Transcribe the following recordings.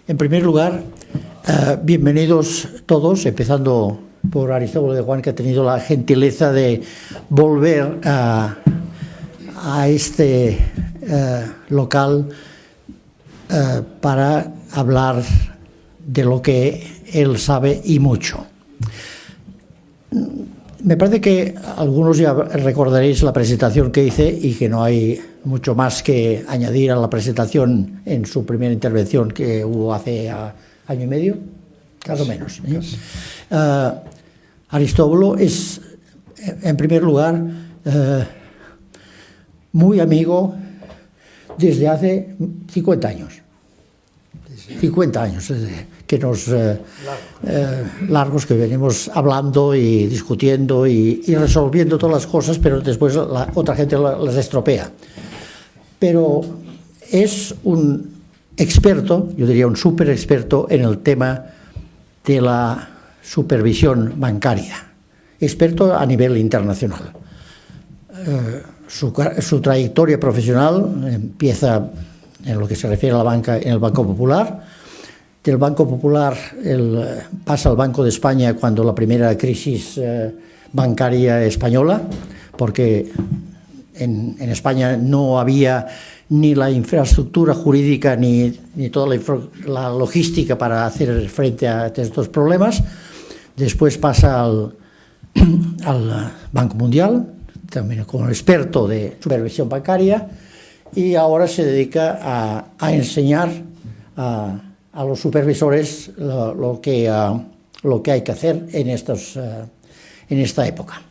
En primer lugar, bienvenidos todos, empezando por Aristóbulo de Juan, que ha tenido la gentileza de volver a este local para hablar de lo que él sabe y mucho. Me parece que algunos ya recordaréis la presentación que hice y que no hay mucho más que añadir a la presentación en su primera intervención que hubo hace año y medio, más o menos. Aristóbulo es, en primer lugar, muy amigo desde hace 50 años. 50 años que nos largos que venimos hablando y discutiendo y resolviendo todas las cosas, pero después la otra gente las estropea. Pero es un experto, yo diría un súper experto en el tema de la supervisión bancaria, experto a nivel internacional. Su trayectoria profesional empieza en lo que se refiere a la banca en el Banco Popular. Del Banco Popular pasa al Banco de España cuando la primera crisis bancaria española, porque en España no había ni la infraestructura jurídica ni toda la logística para hacer frente a estos problemas. Después pasa al Banco Mundial, también como experto de supervisión bancaria, y ahora se dedica a enseñar a los supervisores lo que hay que hacer en esta época.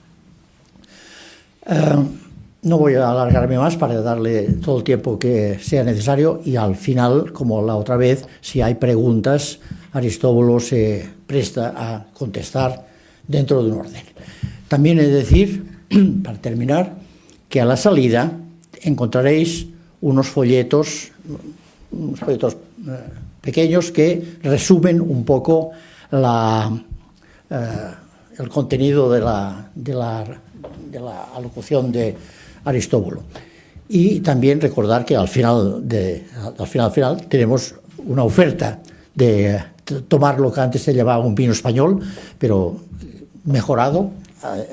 No voy a alargarme más para darle todo el tiempo que sea necesario y al final, como la otra vez, si hay preguntas, Aristóbulo se presta a contestar dentro de un orden. También he de decir, para terminar, que a la salida encontraréis unos folletos pequeños que resumen un poco el contenido de la alocución de Aristóbulo. Y también recordar que al final tenemos una oferta de tomar lo que antes se llamaba un vino español, pero mejorado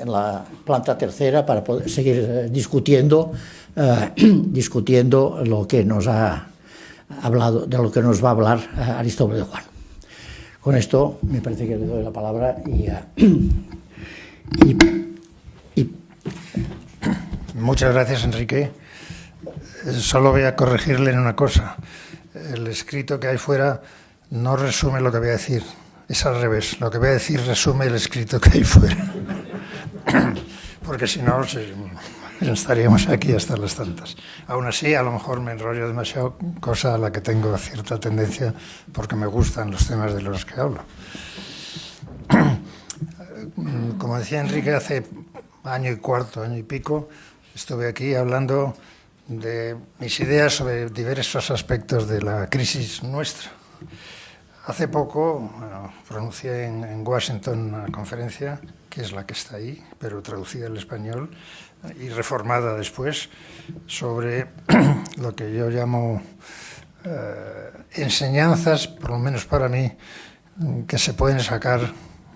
en la planta tercera para poder seguir discutiendo lo que nos ha hablado, de lo que nos va a hablar Aristóbulo de Juan. Con esto me parece que le doy la palabra y muchas gracias, Enrique. Solo voy a corregirle en una cosa. El escrito que hay fuera no resume lo que voy a decir. Es al revés. Lo que voy a decir resume el escrito que hay fuera. Porque si no, estaríamos aquí hasta las tantas. Aún así, a lo mejor me enrollo demasiado, cosa a la que tengo cierta tendencia porque me gustan los temas de los que hablo. Como decía Enrique, hace año y cuarto, año y pico, estuve aquí hablando de mis ideas sobre diversos aspectos de la crisis nuestra. Hace poco pronuncié en Washington una conferencia, que es la que está ahí, pero traducida al español y reformada después, sobre lo que yo llamo enseñanzas, por lo menos para mí, que se pueden sacar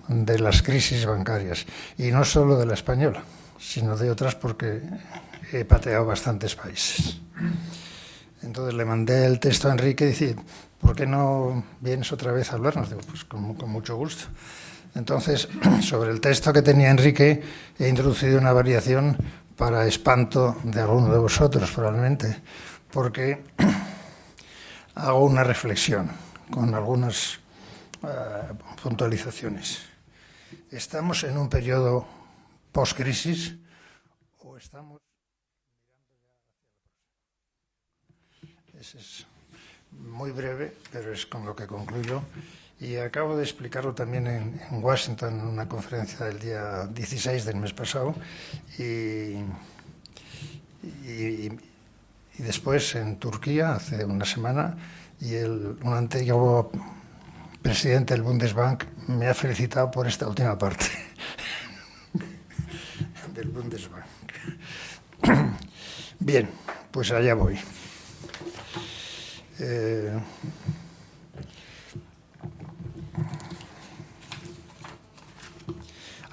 de las crisis bancarias. Y no solo de la española, sino de otras, porque he pateado bastantes países. Entonces le mandé el texto a Enrique y dije, ¿por qué no vienes otra vez a hablarnos? Digo, pues con mucho gusto. Entonces, sobre el texto que tenía Enrique, he introducido una variación para espanto de alguno de vosotros, probablemente, porque hago una reflexión con algunas puntualizaciones. ¿Estamos en un periodo post-crisis o estamos mirando ya hacia la próxima? Ese es muy breve, pero es con lo que concluyo. Y acabo de explicarlo también en Washington, en una conferencia del día 16 del mes pasado, y después en Turquía, hace una semana, y un antiguo presidente del Bundesbank me ha felicitado por esta última parte del Bundesbank. Bien, pues allá voy.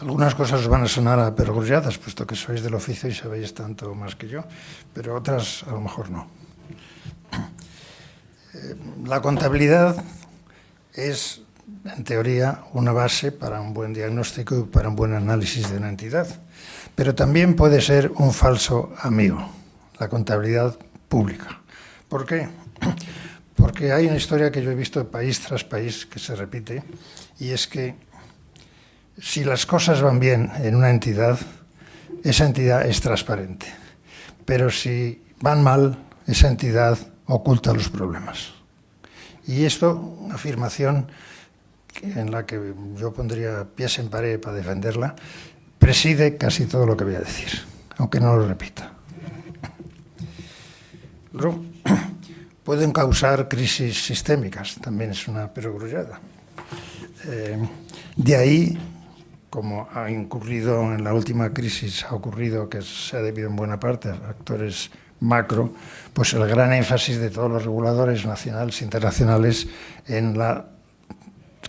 Algunas cosas os van a sonar a perogrulladas, puesto que sois del oficio y sabéis tanto más que yo, pero otras a lo mejor no. La contabilidad es, en teoría, una base para un buen diagnóstico y para un buen análisis de una entidad, pero también puede ser un falso amigo, la contabilidad pública. ¿Por qué? Porque hay una historia que yo he visto país tras país que se repite, y es que si las cosas van bien en una entidad, esa entidad es transparente. Pero si van mal, esa entidad oculta los problemas. Y esto, una afirmación en la que yo pondría pies en pared para defenderla, preside casi todo lo que voy a decir, aunque no lo repita. Luego, pueden causar crisis sistémicas, también es una perogrullada. De ahí, como ha incurrido en la última crisis, ha ocurrido que se ha debido en buena parte a factores macro, pues el gran énfasis de todos los reguladores nacionales e internacionales en la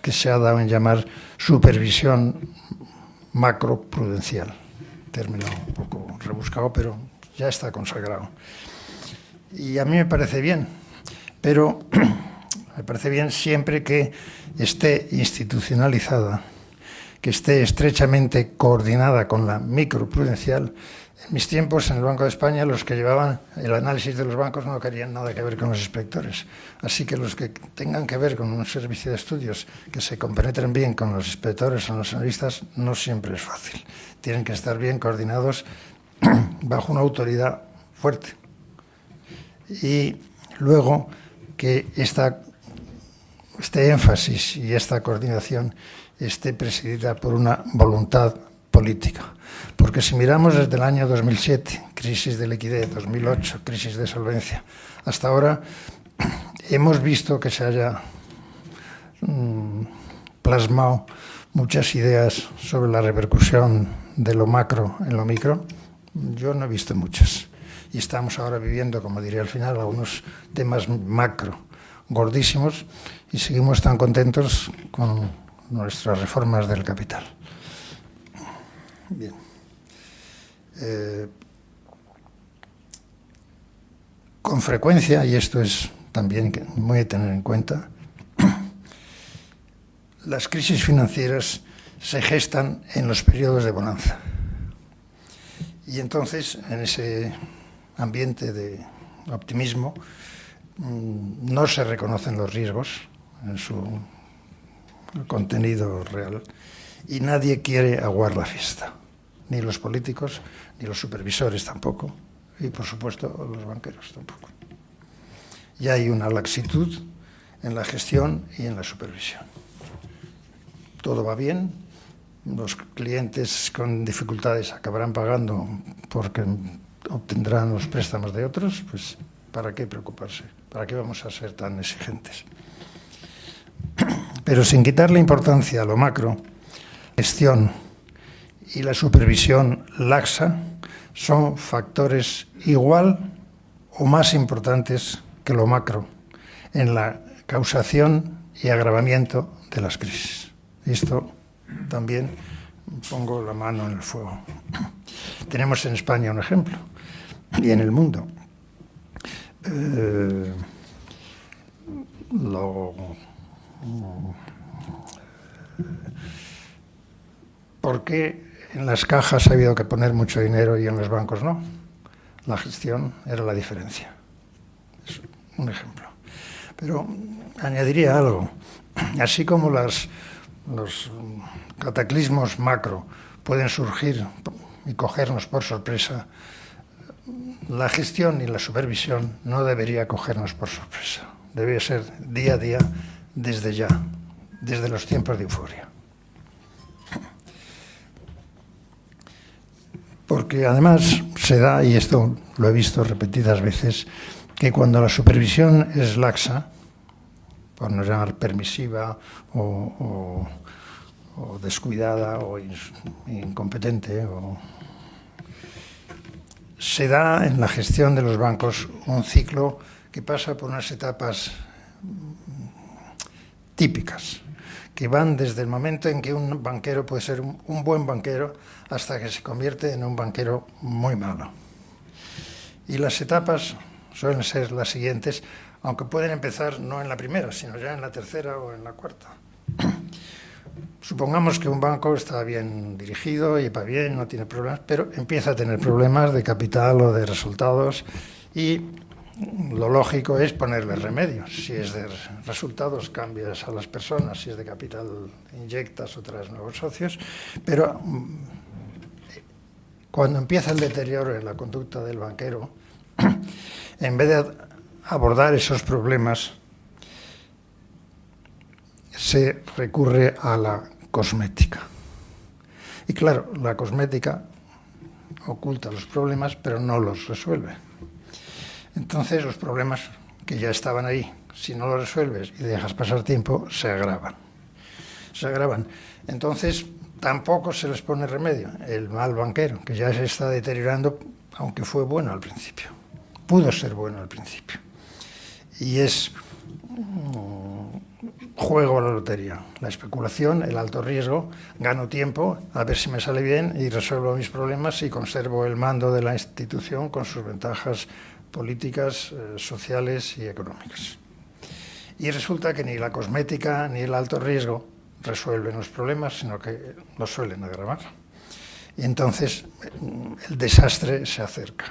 que se ha dado en llamar supervisión macroprudencial. Término un poco rebuscado, pero ya está consagrado. Y a mí me parece bien, pero me parece bien siempre que esté institucionalizada, que esté estrechamente coordinada con la microprudencial. En mis tiempos en el Banco de España, los que llevaban el análisis de los bancos no querían nada que ver con los inspectores. Así que los que tengan que ver con un servicio de estudios que se compenetren bien con los inspectores o los analistas, no siempre es fácil. Tienen que estar bien coordinados bajo una autoridad fuerte. Y luego que este énfasis y esta coordinación esté presidida por una voluntad política. Porque si miramos desde el año 2007, crisis de liquidez, 2008, crisis de solvencia, hasta ahora hemos visto que se haya plasmado muchas ideas sobre la repercusión de lo macro en lo micro. Yo no he visto muchas. Y estamos ahora viviendo, como diré al final, algunos temas macro gordísimos y seguimos tan contentos con nuestras reformas del capital. Bien. Con frecuencia, y esto es también muy de tener en cuenta, las crisis financieras se gestan en los periodos de bonanza. Y entonces, en ese ambiente de optimismo, no se reconocen los riesgos en su contenido real y nadie quiere aguar la fiesta, ni los políticos, ni los supervisores tampoco, y por supuesto los banqueros tampoco. Y hay una laxitud en la gestión y en la supervisión. Todo va bien, los clientes con dificultades acabarán pagando porque obtendrán los préstamos de otros, pues ¿para qué preocuparse? ¿Para qué vamos a ser tan exigentes? Pero sin quitarle importancia a lo macro, gestión y la supervisión laxa son factores igual o más importantes que lo macro en la causación y agravamiento de las crisis. Esto también pongo la mano en el fuego. Tenemos en España un ejemplo, y en el mundo. ¿Por qué en las cajas ha habido que poner mucho dinero y en los bancos no? La gestión era la diferencia. Es un ejemplo. Pero añadiría algo. Así como los cataclismos macro pueden surgir y cogernos por sorpresa, la gestión y la supervisión no debería cogernos por sorpresa. Debe ser día a día, desde ya, desde los tiempos de euforia. Porque además se da, y esto lo he visto repetidas veces, que cuando la supervisión es laxa, por no llamar permisiva o descuidada o incompetente, se da en la gestión de los bancos un ciclo que pasa por unas etapas típicas, que van desde el momento en que un banquero puede ser un buen banquero hasta que se convierte en un banquero muy malo. Y las etapas suelen ser las siguientes, aunque pueden empezar no en la primera, sino ya en la tercera o en la cuarta. Supongamos que un banco está bien dirigido y va bien, no tiene problemas, pero empieza a tener problemas de capital o de resultados y lo lógico es ponerle remedio. Si es de resultados, cambias a las personas, si es de capital, inyectas o traes nuevos socios, pero cuando empieza el deterioro en la conducta del banquero, en vez de abordar esos problemas, se recurre a la cosmética. Y claro, la cosmética oculta los problemas, pero no los resuelve. Entonces los problemas que ya estaban ahí, si no los resuelves y dejas pasar tiempo, se agravan. Se agravan. Entonces tampoco se les pone remedio. El mal banquero, que ya se está deteriorando, aunque fue bueno al principio. Pudo ser bueno al principio. Y es juego a la lotería, la especulación, el alto riesgo, gano tiempo, a ver si me sale bien y resuelvo mis problemas y conservo el mando de la institución con sus ventajas políticas, sociales y económicas. Y resulta que ni la cosmética ni el alto riesgo resuelven los problemas, sino que los suelen agravar. Y entonces el desastre se acerca.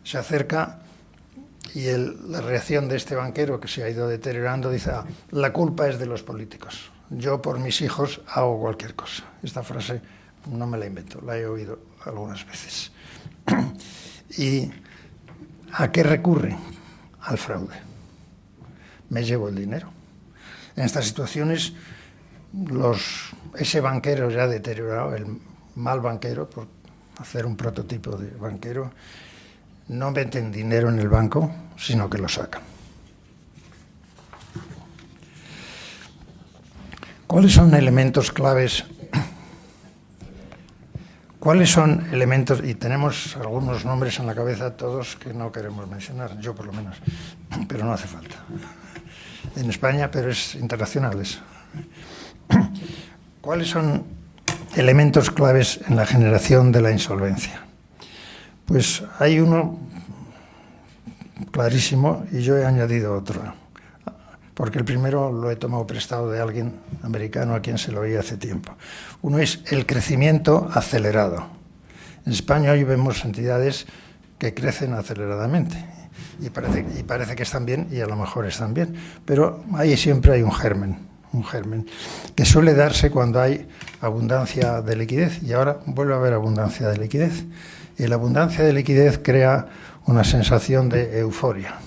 Se acerca y la reacción de este banquero que se ha ido deteriorando dice, la culpa es de los políticos. Yo por mis hijos hago cualquier cosa. Esta frase no me la invento, la he oído algunas veces. ¿Y a qué recurre? Al fraude. Me llevo el dinero. En estas situaciones, ese banquero ya deteriorado, el mal banquero, por hacer un prototipo de banquero, no meten dinero en el banco, sino que lo sacan. ¿Cuáles son elementos claves? ¿Cuáles son elementos? Y tenemos algunos nombres en la cabeza, todos que no queremos mencionar, yo por lo menos, pero no hace falta. En España, pero es internacional eso. ¿Cuáles son elementos claves en la generación de la insolvencia? Pues hay uno clarísimo y yo he añadido otro, porque el primero lo he tomado prestado de alguien americano a quien se lo oí hace tiempo. Uno es el crecimiento acelerado. En España hoy vemos entidades que crecen aceleradamente y parece que están bien y a lo mejor están bien, pero ahí siempre hay un germen que suele darse cuando hay abundancia de liquidez y ahora vuelve a haber abundancia de liquidez. Y la abundancia de liquidez crea una sensación de euforia.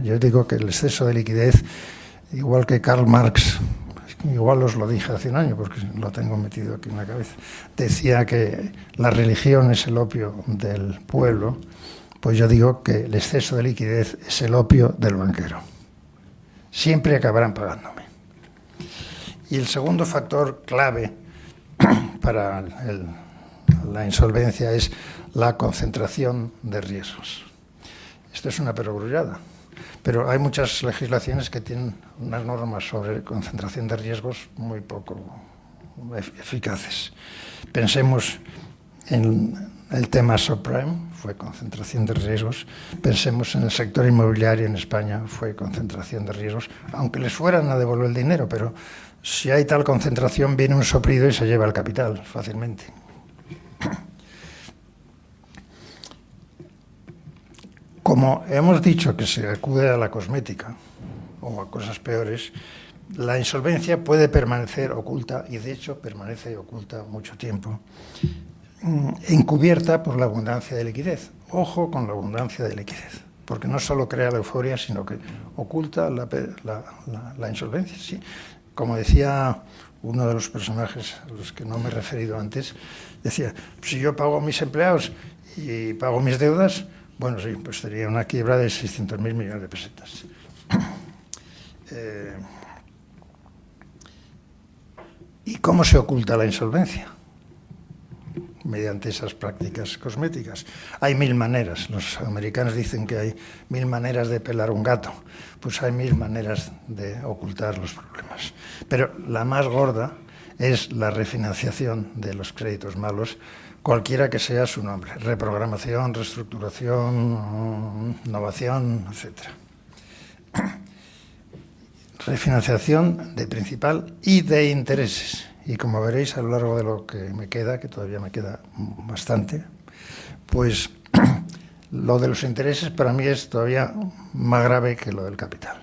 Yo digo que el exceso de liquidez, igual que Karl Marx, igual os lo dije hace un año porque lo tengo metido aquí en la cabeza, decía que la religión es el opio del pueblo, pues yo digo que el exceso de liquidez es el opio del banquero. Siempre acabarán pagándome. Y el segundo factor clave para la insolvencia es la concentración de riesgos. Esto es una perogrullada, pero hay muchas legislaciones que tienen unas normas sobre concentración de riesgos muy poco eficaces. Pensemos en el tema subprime, fue concentración de riesgos. Pensemos en el sector inmobiliario en España, fue concentración de riesgos, aunque les fueran a devolver el dinero, pero si hay tal concentración viene un soplido y se lleva el capital fácilmente. Como hemos dicho que se acude a la cosmética o a cosas peores, la insolvencia puede permanecer oculta, y de hecho permanece oculta mucho tiempo, encubierta por la abundancia de liquidez. Ojo con la abundancia de liquidez, porque no solo crea la euforia, sino que oculta la insolvencia. ¿Sí? Como decía uno de los personajes a los que no me he referido antes, decía, si yo pago a mis empleados y pago mis deudas, bueno, sí, pues sería una quiebra de 600.000 millones de pesetas. ¿Y cómo se oculta la insolvencia? mediante esas prácticas cosméticas. Hay 1000 maneras. Los americanos dicen que hay 1000 maneras de pelar un gato. Pues hay 1000 maneras de ocultar los problemas. Pero la más gorda es la refinanciación de los créditos malos, cualquiera que sea su nombre: reprogramación, reestructuración, innovación, etc. Refinanciación de principal y de intereses. Y como veréis a lo largo de lo que me queda, que todavía me queda bastante, pues lo de los intereses para mí es todavía más grave que lo del capital.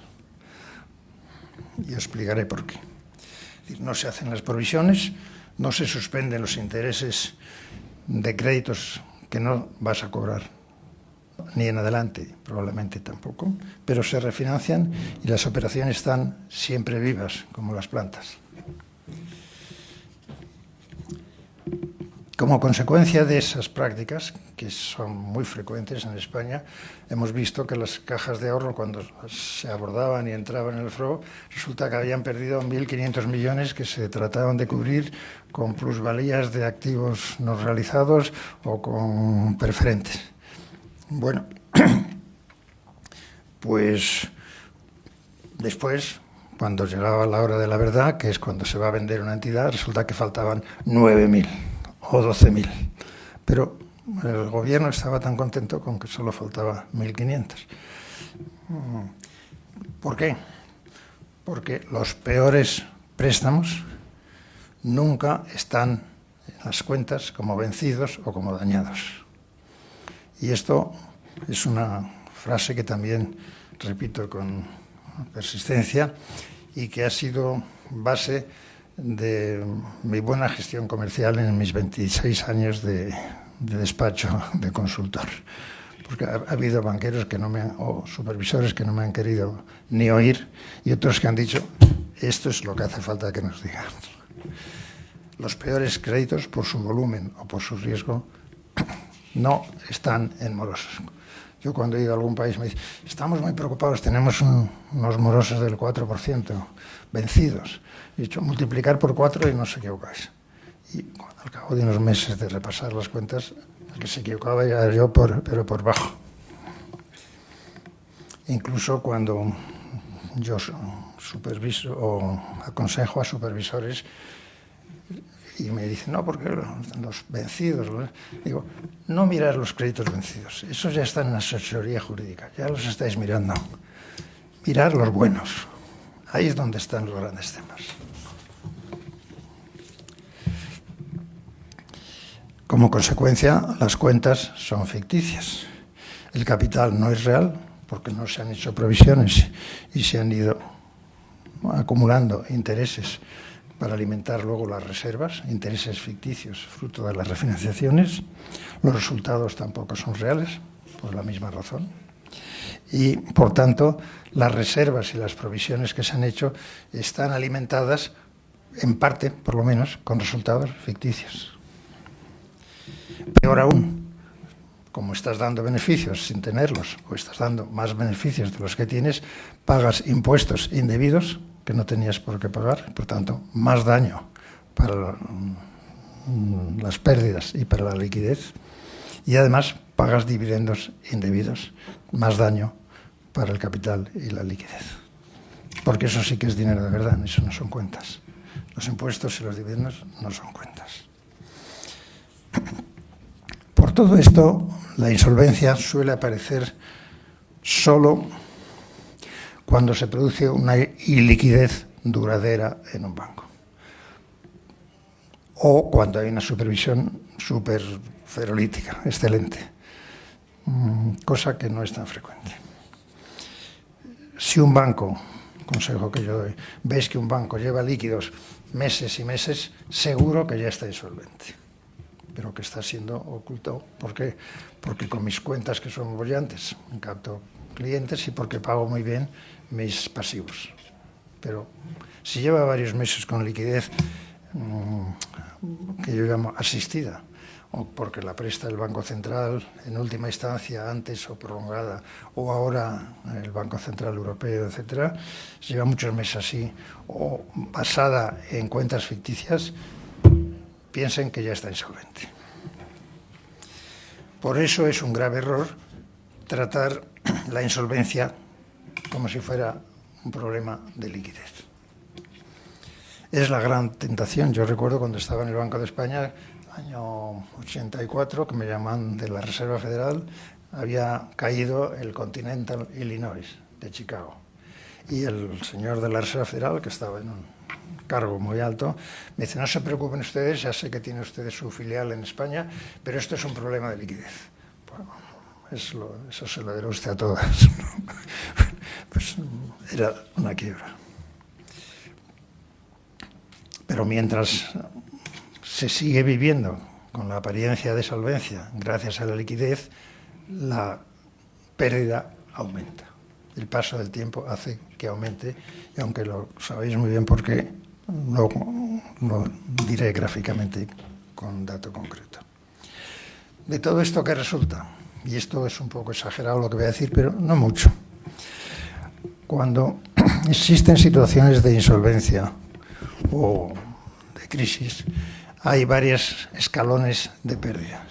Y os explicaré por qué. Es decir, no se hacen las provisiones, no se suspenden los intereses de créditos que no vas a cobrar ni en adelante, probablemente tampoco, pero se refinancian y las operaciones están siempre vivas, como las plantas. Como consecuencia de esas prácticas, que son muy frecuentes en España, hemos visto que las cajas de ahorro, cuando se abordaban y entraban en el FRO, resulta que habían perdido 1.500 millones que se trataban de cubrir con plusvalías de activos no realizados o con preferentes. Bueno, pues después, cuando llegaba la hora de la verdad, que es cuando se va a vender una entidad, resulta que faltaban 9.000 o 12.000. Pero el gobierno estaba tan contento con que solo faltaba 1.500. ¿Por qué? Porque los peores préstamos nunca están en las cuentas como vencidos o como dañados. Y esto es una frase que también repito con persistencia y que ha sido base de mi buena gestión comercial en mis 26 años de despacho de consultor. Porque ha habido banqueros que no me han, o supervisores que no me han querido ni oír, y otros que han dicho: esto es lo que hace falta que nos digan. Los peores créditos, por su volumen o por su riesgo, no están en morosos. Yo cuando he ido a algún país me dicen: estamos muy preocupados, tenemos unos morosos del 4% vencidos. He dicho: multiplicar por 4 y no os equivocáis. Y al cabo de unos meses de repasar las cuentas, el que se equivocaba era yo, pero por bajo. Incluso cuando yo superviso o aconsejo a supervisores y me dicen: no, porque los vencidos, digo: no mirar los créditos vencidos, esos ya están en la asesoría jurídica, ya los estáis mirando. Mirar los buenos, ahí es donde están los grandes temas. Como consecuencia, las cuentas son ficticias. El capital no es real porque no se han hecho provisiones y se han ido acumulando intereses para alimentar luego las reservas, intereses ficticios fruto de las refinanciaciones. Los resultados tampoco son reales, por la misma razón. Y, por tanto, las reservas y las provisiones que se han hecho están alimentadas, en parte, por lo menos, con resultados ficticios. Peor aún, como estás dando beneficios sin tenerlos, o estás dando más beneficios de los que tienes, pagas impuestos indebidos que no tenías por qué pagar, por tanto, más daño para las pérdidas y para la liquidez, y además pagas dividendos indebidos, más daño para el capital y la liquidez. Porque eso sí que es dinero de verdad, eso no son cuentas. Los impuestos y los dividendos no son cuentas. Por todo esto, la insolvencia suele aparecer solo cuando se produce una iliquidez duradera en un banco o cuando hay una supervisión ferolítica, excelente, cosa que no es tan frecuente. Si un banco, consejo que yo doy, ves que un banco lleva líquidos meses y meses, seguro que ya está insolvente, pero que está siendo oculto. ¿Por qué? Porque con mis cuentas, que son bollantes, capto clientes y porque pago muy bien mis pasivos. Pero si lleva varios meses con liquidez que yo llamo asistida, o porque la presta el Banco Central en última instancia, antes o prolongada, o ahora el Banco Central Europeo, etcétera, si lleva muchos meses así, o basada en cuentas ficticias, piensen que ya está insolvente. Por eso es un grave error tratar la insolvencia como si fuera un problema de liquidez. Es la gran tentación. Yo recuerdo cuando estaba en el Banco de España, año 84, que me llaman de la Reserva Federal, había caído el Continental Illinois de Chicago. Y el señor de la Reserva Federal, que estaba en un cargo muy alto, me dice: no se preocupen ustedes, ya sé que tiene ustedes su filial en España, pero esto es un problema de liquidez. Bueno, eso se lo dirá usted a todas. Pues era una quiebra. Pero mientras se sigue viviendo con la apariencia de solvencia gracias a la liquidez, la pérdida aumenta. El paso del tiempo hace que aumente, y aunque lo sabéis muy bien por qué, lo diré gráficamente con un dato concreto. De todo esto, ¿qué resulta? Y esto es un poco exagerado lo que voy a decir, pero no mucho. Cuando existen situaciones de insolvencia o de crisis, hay varios escalones de pérdidas,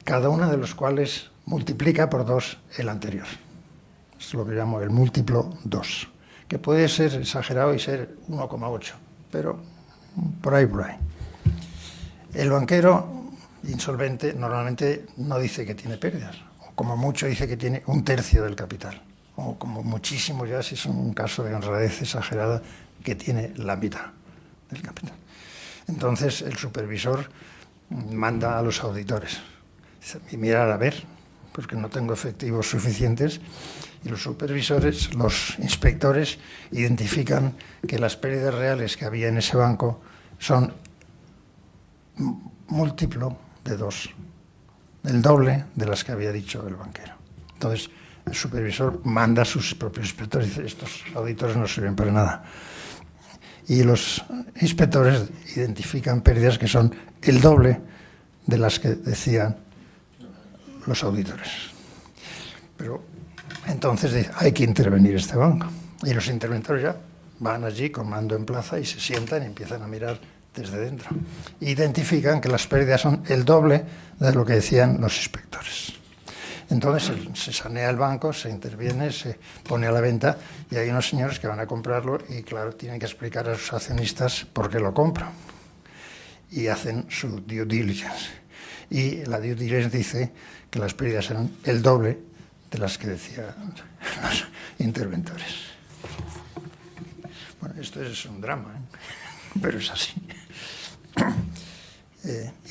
cada uno de los cuales multiplica por 2 el anterior. Es lo que llamo el múltiplo 2, que puede ser exagerado y ser 1,8, pero por ahí. El banquero insolvente normalmente no dice que tiene pérdidas, o como mucho dice que tiene 1/3 del capital, o como muchísimo, ya si es un caso de honradez exagerada, que tiene la mitad del capital. Entonces el supervisor manda a los auditores y mirar a ver, porque no tengo efectivos suficientes, y los supervisores, los inspectores, identifican que las pérdidas reales que había en ese banco son múltiplo de 2, el doble de las que había dicho el banquero. Entonces el supervisor manda a sus propios inspectores y dice: estos auditores no sirven para nada. Y los inspectores identifican pérdidas que son el doble de las que decían los auditores. Pero entonces hay que intervenir este banco. Y los interventores ya van allí con mando en plaza y se sientan y empiezan a mirar desde dentro. Identifican que las pérdidas son el doble de lo que decían los inspectores. Entonces se sanea el banco, se interviene, se pone a la venta, y hay unos señores que van a comprarlo y, claro, tienen que explicar a sus accionistas por qué lo compran. Y hacen su due diligence. Y la due diligence dice que las pérdidas eran el doble de las que decían los interventores. Bueno, esto es un drama, pero es así.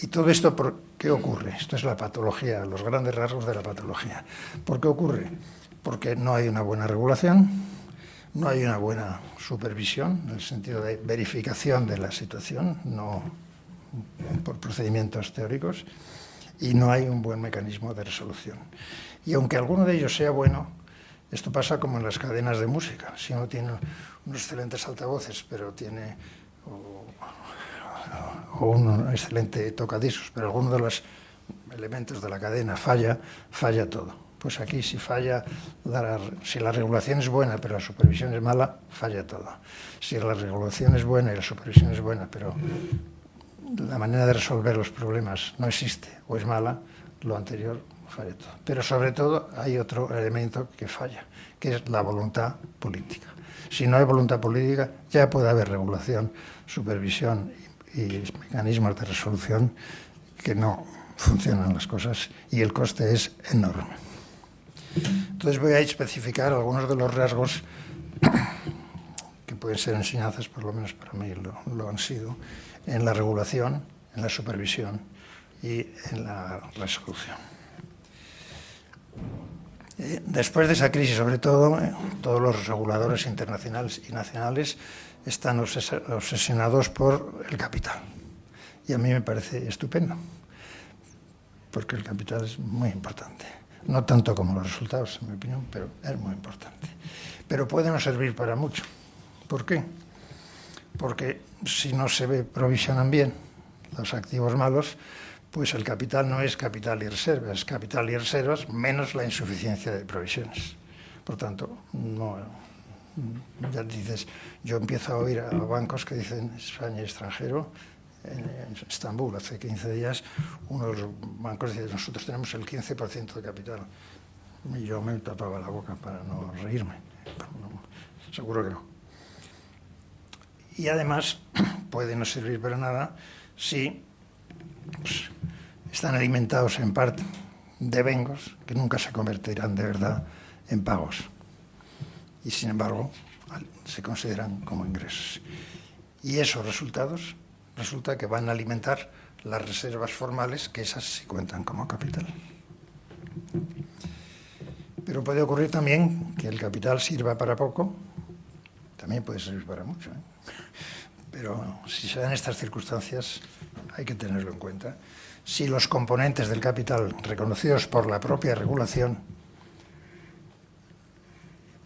Y todo esto, ¿por qué ocurre? Esto es la patología, los grandes rasgos de la patología. ¿Por qué ocurre? Porque no hay una buena regulación, no hay una buena supervisión, en el sentido de verificación de la situación, no por procedimientos teóricos, y no hay un buen mecanismo de resolución. Y aunque alguno de ellos sea bueno, esto pasa como en las cadenas de música. Si uno tiene unos excelentes altavoces, pero tiene o un excelente tocadiscos, pero alguno de los elementos de la cadena falla todo. Pues aquí si falla, si la regulación es buena pero la supervisión es mala, falla todo. Si la regulación es buena y la supervisión es buena, pero la manera de resolver los problemas no existe o es mala, lo anterior falla todo. Pero sobre todo hay otro elemento que falla, que es la voluntad política. Si no hay voluntad política, ya puede haber regulación, supervisión y mecanismos de resolución que no funcionan las cosas, y el coste es enorme. Entonces voy a especificar algunos de los rasgos que pueden ser enseñanzas, por lo menos para mí lo han sido, en la regulación, en la supervisión y en la resolución. Después de esa crisis, sobre todo, todos los reguladores internacionales y nacionales están obsesionados por el capital. Y a mí me parece estupendo, porque el capital es muy importante. No tanto como los resultados, en mi opinión, pero es muy importante. Pero puede no servir para mucho. ¿Por qué? Porque si no se provisionan bien los activos malos, pues el capital no es capital y reservas, es capital y reservas menos la insuficiencia de provisiones. Por tanto, no, ya dices, yo empiezo a oír a bancos que dicen España y extranjero, en Estambul hace 15 días, uno de los bancos decía, nosotros tenemos el 15% de capital. Y yo me tapaba la boca para no reírme. No, seguro que no. Y además puede no servir para nada si pues, están alimentados en parte de bengos que nunca se convertirán de verdad en pagos. Y sin embargo se consideran como ingresos. Y esos resultados resulta que van a alimentar las reservas formales, que esas sí cuentan como capital. Pero puede ocurrir también que el capital sirva para poco, también puede servir para mucho, ¿eh? Pero si se dan estas circunstancias hay que tenerlo en cuenta. Si los componentes del capital reconocidos por la propia regulación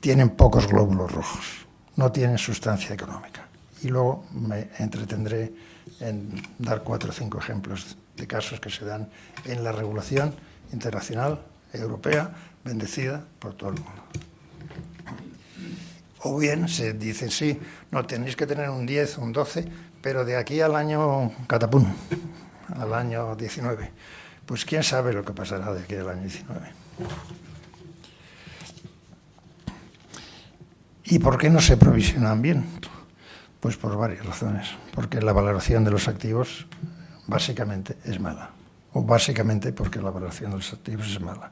tienen pocos glóbulos rojos, no tienen sustancia económica. Y luego me entretendré en dar 4 o 5 ejemplos de casos que se dan en la regulación internacional, europea, bendecida por todo el mundo. O bien se dice, sí, no, tenéis que tener un 10, un 12, pero de aquí al año catapum, al año 19. Pues quién sabe lo que pasará de aquí al año 19. ¿Y por qué no se provisionan bien? Pues por varias razones. Porque la valoración de los activos básicamente es mala. O básicamente porque la valoración de los activos es mala.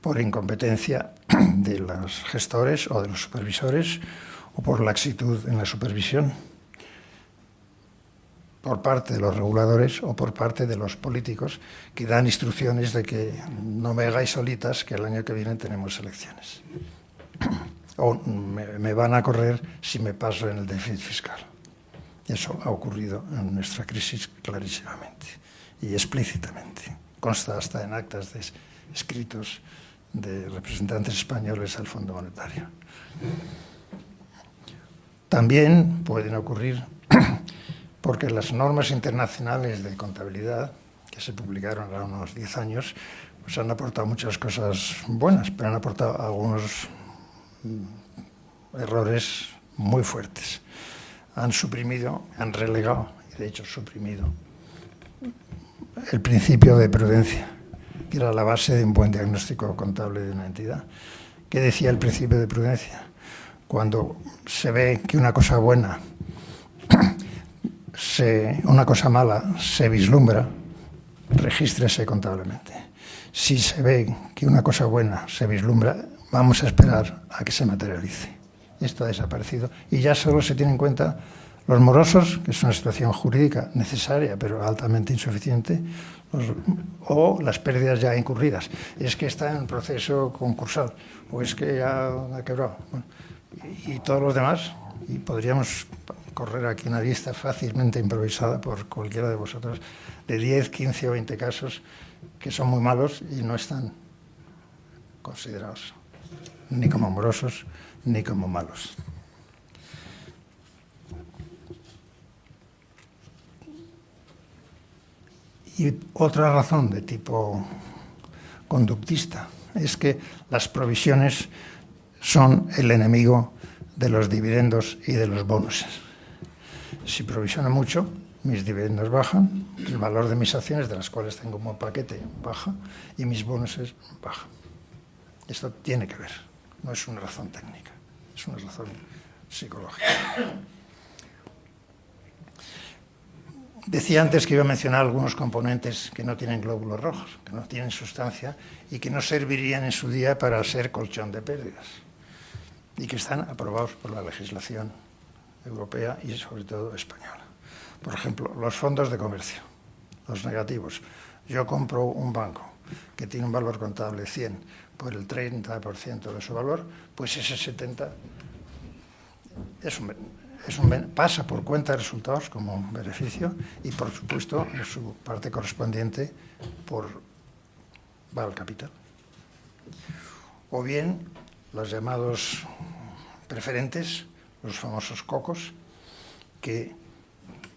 Por incompetencia de los gestores o de los supervisores, o por laxitud en la supervisión, por parte de los reguladores o por parte de los políticos que dan instrucciones de que no me hagáis solitas, que el año que viene tenemos elecciones. O me van a correr si me paso en el déficit fiscal. Eso ha ocurrido en nuestra crisis clarísimamente y explícitamente. Consta hasta en actas de escritos de representantes españoles al Fondo Monetario. También pueden ocurrir porque las normas internacionales de contabilidad que se publicaron hace unos 10 años pues han aportado muchas cosas buenas, pero han aportado algunos errores muy fuertes. Han suprimido, han relegado, y de hecho suprimido, el principio de prudencia, que era la base de un buen diagnóstico contable de una entidad. ¿Qué decía el principio de prudencia? Cuando se ve que una cosa buena, una cosa mala se vislumbra, regístrese contablemente. Si se ve que una cosa buena se vislumbra, vamos a esperar a que se materialice. Esto ha desaparecido y ya solo se tienen en cuenta los morosos, que es una situación jurídica necesaria pero altamente insuficiente, o las pérdidas ya incurridas. Es que está en proceso concursal o es que ya ha quebrado. Bueno, y todos los demás, y podríamos correr aquí una lista fácilmente improvisada por cualquiera de vosotros de 10, 15 o 20 casos que son muy malos y no están considerados ni como morosos ni como malos. Y otra razón de tipo conductista es que las provisiones son el enemigo de los dividendos y de los bonos. Si provisiono mucho, mis dividendos bajan, el valor de mis acciones, de las cuales tengo un buen paquete, baja, y mis bonuses bajan. Esto tiene que ver, no es una razón técnica, es una razón psicológica. Decía antes que iba a mencionar algunos componentes que no tienen glóbulos rojos, que no tienen sustancia y que no servirían en su día para ser colchón de pérdidas y que están aprobados por la legislación europea y sobre todo española. Por ejemplo, los fondos de comercio, los negativos. Yo compro un banco que tiene un valor contable 100 por el 30% de su valor, pues ese 70% pasa por cuenta de resultados como un beneficio y, por supuesto, en su parte correspondiente va al capital. O bien, los llamados preferentes, los famosos cocos, que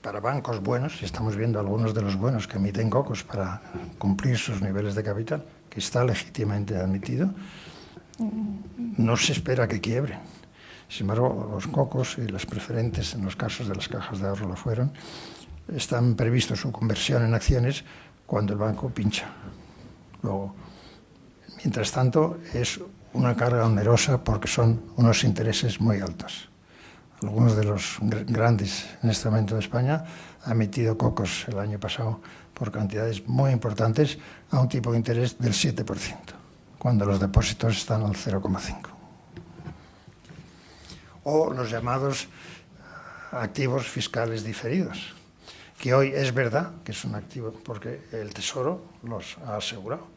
para bancos buenos, y estamos viendo algunos de los buenos que emiten cocos para cumplir sus niveles de capital, que está legítimamente admitido, no se espera que quiebren. Sin embargo, los cocos y las preferentes, en los casos de las cajas de ahorro lo fueron, están previstos su conversión en acciones cuando el banco pincha. Luego, mientras tanto, es una carga onerosa porque son unos intereses muy altos. Algunos de los grandes en este momento de España han metido cocos el año pasado por cantidades muy importantes a un tipo de interés del 7%, cuando los depósitos están al 0,5%. O los llamados activos fiscales diferidos, que hoy es verdad que es un activo porque el Tesoro los ha asegurado,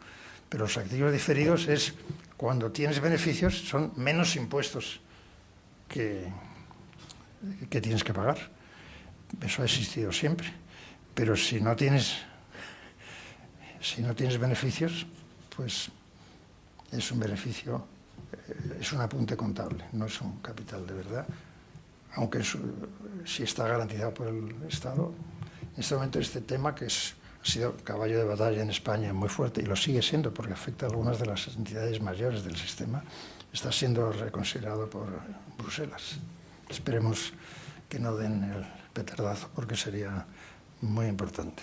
pero los activos diferidos es cuando tienes beneficios, son menos impuestos que tienes que pagar. Eso ha existido siempre, pero si no tienes beneficios, pues es un beneficio, es un apunte contable, no es un capital de verdad, aunque si está garantizado por el Estado. En este momento este tema, que ha sido caballo de batalla en España muy fuerte, y lo sigue siendo porque afecta a algunas de las entidades mayores del sistema, está siendo reconsiderado por Bruselas. Esperemos que no den el petardazo porque sería muy importante.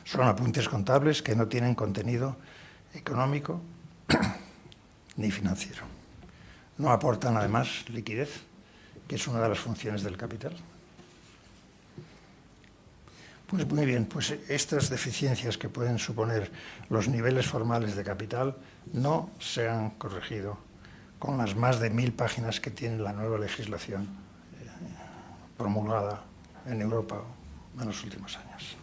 Son apuntes contables que no tienen contenido económico ni financiero. No aportan además liquidez, que es una de las funciones del capital. Pues muy bien, pues estas deficiencias que pueden suponer los niveles formales de capital no se han corregido con las más de 1000 páginas que tiene la nueva legislación promulgada en Europa en los últimos años.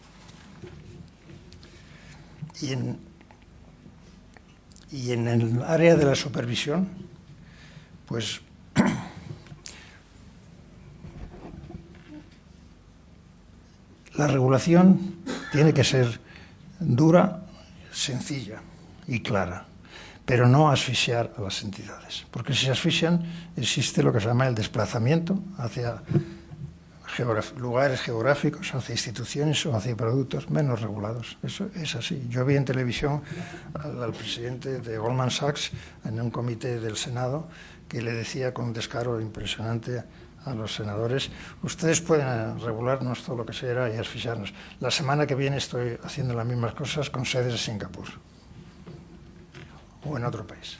Y en el área de la supervisión, pues la regulación tiene que ser dura, sencilla y clara, pero no asfixiar a las entidades, porque si se asfixian existe lo que se llama el desplazamiento hacia lugares geográficos, hacia instituciones o hacia productos menos regulados. Eso es así. Yo vi en televisión al presidente de Goldman Sachs en un comité del Senado que le decía con un descaro impresionante a los senadores: ustedes pueden regularnos todo lo que sea y asfixiarnos. La semana que viene estoy haciendo las mismas cosas con sedes en Singapur o en otro país.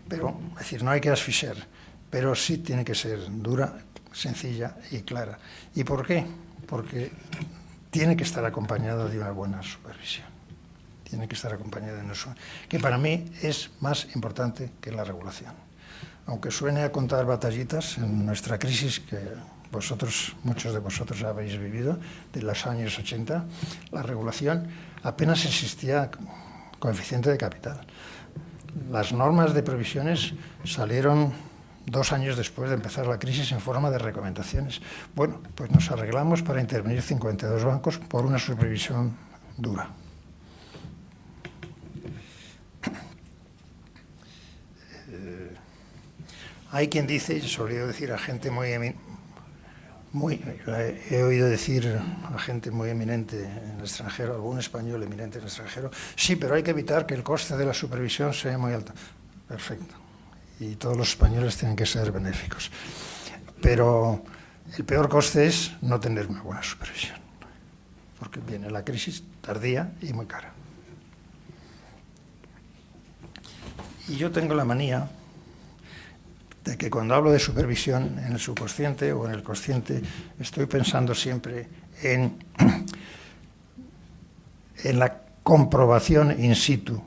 Pero, es decir, no hay que asfixiar, pero sí tiene que ser dura, sencilla y clara. ¿Y por qué? Porque tiene que estar acompañada de una buena supervisión. Tiene que estar acompañada de una que para mí es más importante que la regulación. Aunque suene a contar batallitas, en nuestra crisis que muchos de vosotros habéis vivido, de los años 80, la regulación apenas existía coeficiente de capital. Las normas de provisiones salieron 2 años después de empezar la crisis en forma de recomendaciones. Bueno, pues nos arreglamos para intervenir 52 bancos por una supervisión dura. Hay quien dice, y solía decir a gente he oído decir a gente muy eminente en el extranjero, algún español eminente en el extranjero: sí, pero hay que evitar que el coste de la supervisión sea muy alto. Perfecto. Y todos los españoles tienen que ser benéficos. Pero el peor coste es no tener una buena supervisión, porque viene la crisis tardía y muy cara. Y yo tengo la manía de que cuando hablo de supervisión en el subconsciente o en el consciente estoy pensando siempre en la comprobación in situ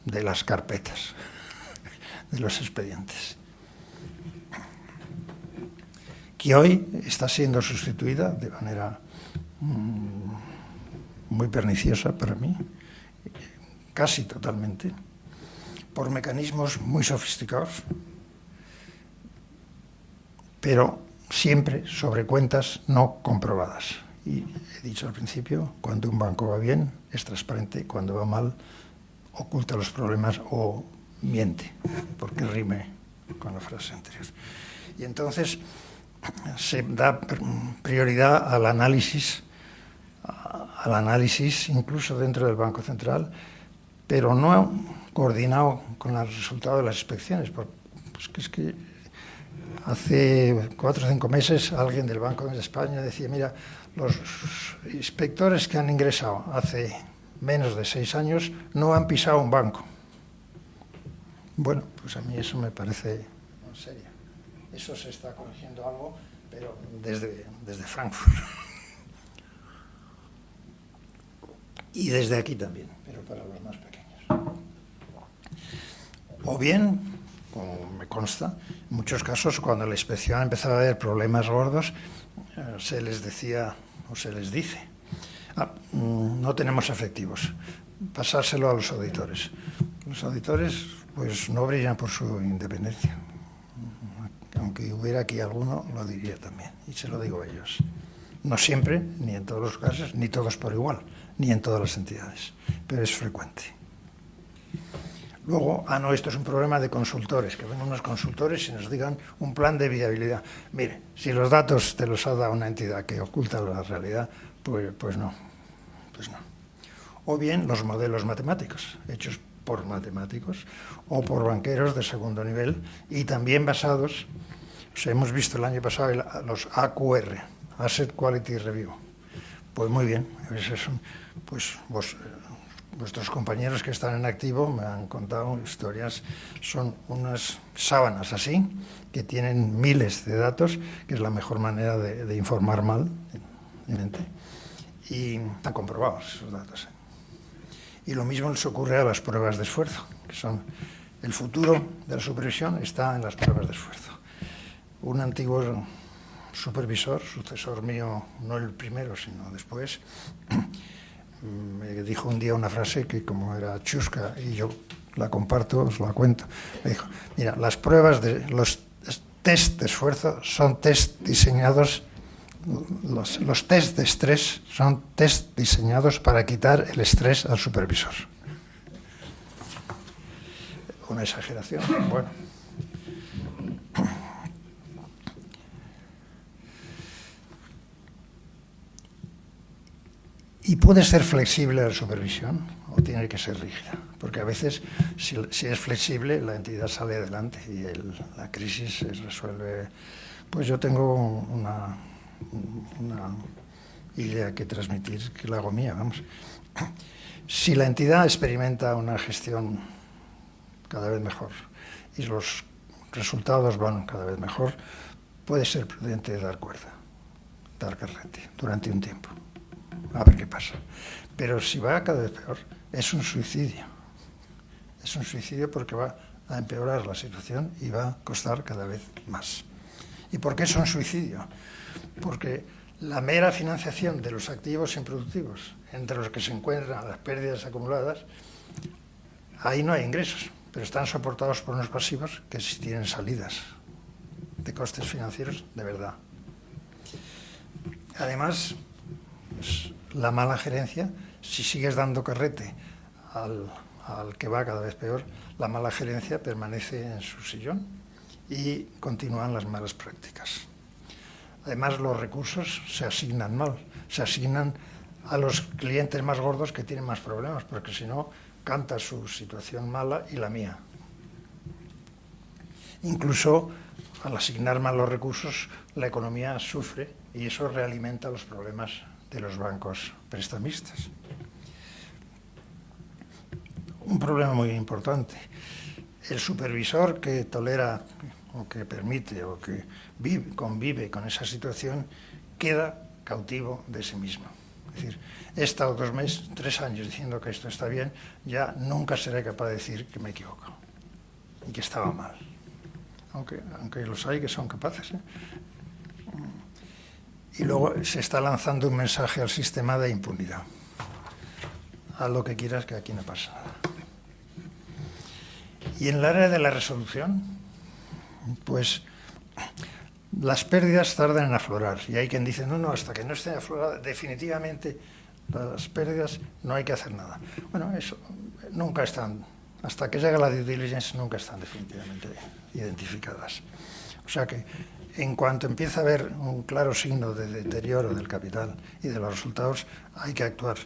de las carpetas, de los expedientes, que hoy está siendo sustituida de manera muy perniciosa para mí, casi totalmente, por mecanismos muy sofisticados, pero siempre sobre cuentas no comprobadas. Y he dicho al principio, cuando un banco va bien, es transparente; cuando va mal, oculta los problemas o miente, porque rime con la frase anterior. Y entonces se da prioridad al análisis incluso dentro del Banco Central, pero no coordinado con el resultado de las inspecciones, porque es que Hace 4 o 5 meses alguien del Banco de España decía, mira, los inspectores que han ingresado hace menos de 6 años no han pisado un banco. Bueno, pues a mí eso me parece en serio. Eso se está corrigiendo algo, pero desde Frankfurt. Y desde aquí también, pero para los más pequeños. O bien, como me consta, en muchos casos cuando la inspección empezaba a ver problemas gordos, se les decía o se les dice, no tenemos efectivos, pasárselo a los auditores. Los auditores pues no brillan por su independencia. Aunque hubiera aquí alguno, lo diría también, y se lo digo a ellos. No siempre, ni en todos los casos, ni todos por igual, ni en todas las entidades, pero es frecuente. Luego, no, esto es un problema de consultores, que vengan unos consultores y nos digan un plan de viabilidad. Mire, si los datos te los ha dado una entidad que oculta la realidad, pues no. O bien los modelos matemáticos, hechos por matemáticos o por banqueros de segundo nivel y también basados, hemos visto el año pasado los AQR, Asset Quality Review. Pues muy bien, pues vuestros compañeros que están en activo me han contado historias, son unas sábanas así, que tienen miles de datos, que es la mejor manera de informar mal, y están comprobados esos datos. Y lo mismo les ocurre a las pruebas de esfuerzo, que son el futuro de la supervisión está en las pruebas de esfuerzo. Un antiguo supervisor, sucesor mío, no el primero, sino después, me dijo un día una frase que como era chusca y yo la comparto, os la cuento. Me dijo, mira, los test de esfuerzo son test diseñados, los test de estrés son test diseñados para quitar el estrés al supervisor. Una exageración, bueno. ¿Y puede ser flexible la supervisión o tiene que ser rígida? Porque a veces, si es flexible, la entidad sale adelante y la crisis se resuelve. Pues yo tengo una idea que transmitir, que la hago mía, vamos. Si la entidad experimenta una gestión cada vez mejor y los resultados van cada vez mejor, puede ser prudente dar cuerda, dar carrete durante un tiempo. A ver qué pasa. Pero si va cada vez peor, es un suicidio. Es un suicidio porque va a empeorar la situación y va a costar cada vez más. ¿Y por qué es un suicidio? Porque la mera financiación de los activos improductivos, entre los que se encuentran las pérdidas acumuladas, ahí no hay ingresos, pero están soportados por unos pasivos que sí tienen salidas de costes financieros de verdad. Además, la mala gerencia, si sigues dando carrete al que va cada vez peor, la mala gerencia permanece en su sillón y continúan las malas prácticas. Además, los recursos se asignan mal, se asignan a los clientes más gordos que tienen más problemas, porque si no, canta su situación mala y la mía. Incluso al asignar mal los recursos, la economía sufre y eso realimenta los problemas de los bancos prestamistas. Un problema muy importante. El supervisor que tolera o que permite o que convive con esa situación queda cautivo de sí mismo. Es decir, he estado 2 meses, 3 años diciendo que esto está bien, ya nunca seré capaz de decir que me equivoco y que estaba mal. Aunque los hay que son capaces, Y luego se está lanzando un mensaje al sistema de impunidad. Haz lo que quieras, que aquí no pasa nada. Y en el área de la resolución, pues las pérdidas tardan en aflorar. Y hay quien dice, no, hasta que no estén afloradas definitivamente las pérdidas, no hay que hacer nada. Bueno, eso nunca están, hasta que llega la due diligence, nunca están definitivamente identificadas. O sea que en cuanto empieza a haber un claro signo de deterioro del capital y de los resultados, hay que actuar.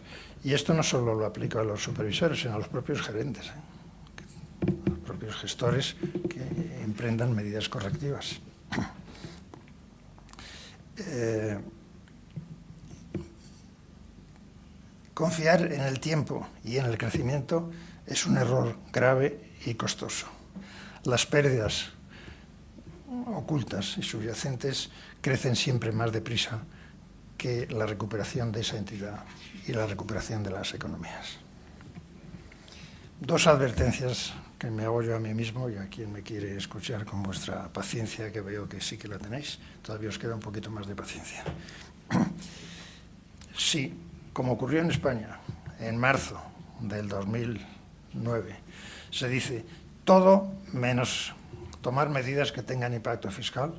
Y esto no solo lo aplica a los supervisores, sino a los propios gerentes, a los propios gestores que emprendan medidas correctivas. Confiar en el tiempo y en el crecimiento es un error grave y costoso. Las pérdidas ocultas y subyacentes crecen siempre más deprisa que la recuperación de esa entidad y la recuperación de las economías. Dos advertencias que me hago yo a mí mismo y a quien me quiere escuchar con vuestra paciencia, que veo que sí que la tenéis. Todavía os queda un poquito más de paciencia. Sí, como ocurrió en España en marzo del 2009, se dice todo menos tomar medidas que tengan impacto fiscal,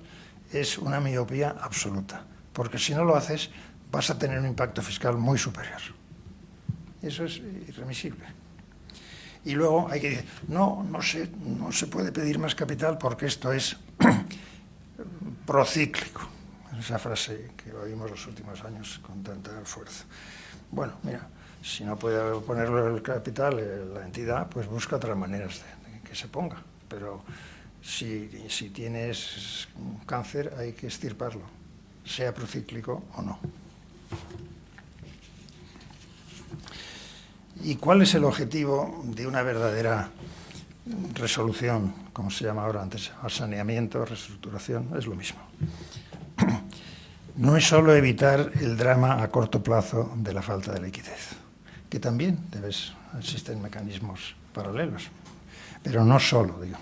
es una miopía absoluta, porque si no lo haces vas a tener un impacto fiscal muy superior. Eso es irremisible. Y luego hay que decir, no se puede pedir más capital porque esto es procíclico. Esa frase que oímos los últimos años con tanta fuerza. Bueno, mira, si no puede ponerlo el capital, la entidad, pues busca otras maneras de que se ponga. Pero si tienes cáncer, hay que extirparlo, sea procíclico o no. ¿Y cuál es el objetivo de una verdadera resolución, como se llama ahora antes, saneamiento, reestructuración? Es lo mismo. No es solo evitar el drama a corto plazo de la falta de liquidez, que también existen mecanismos paralelos, pero no solo, digo,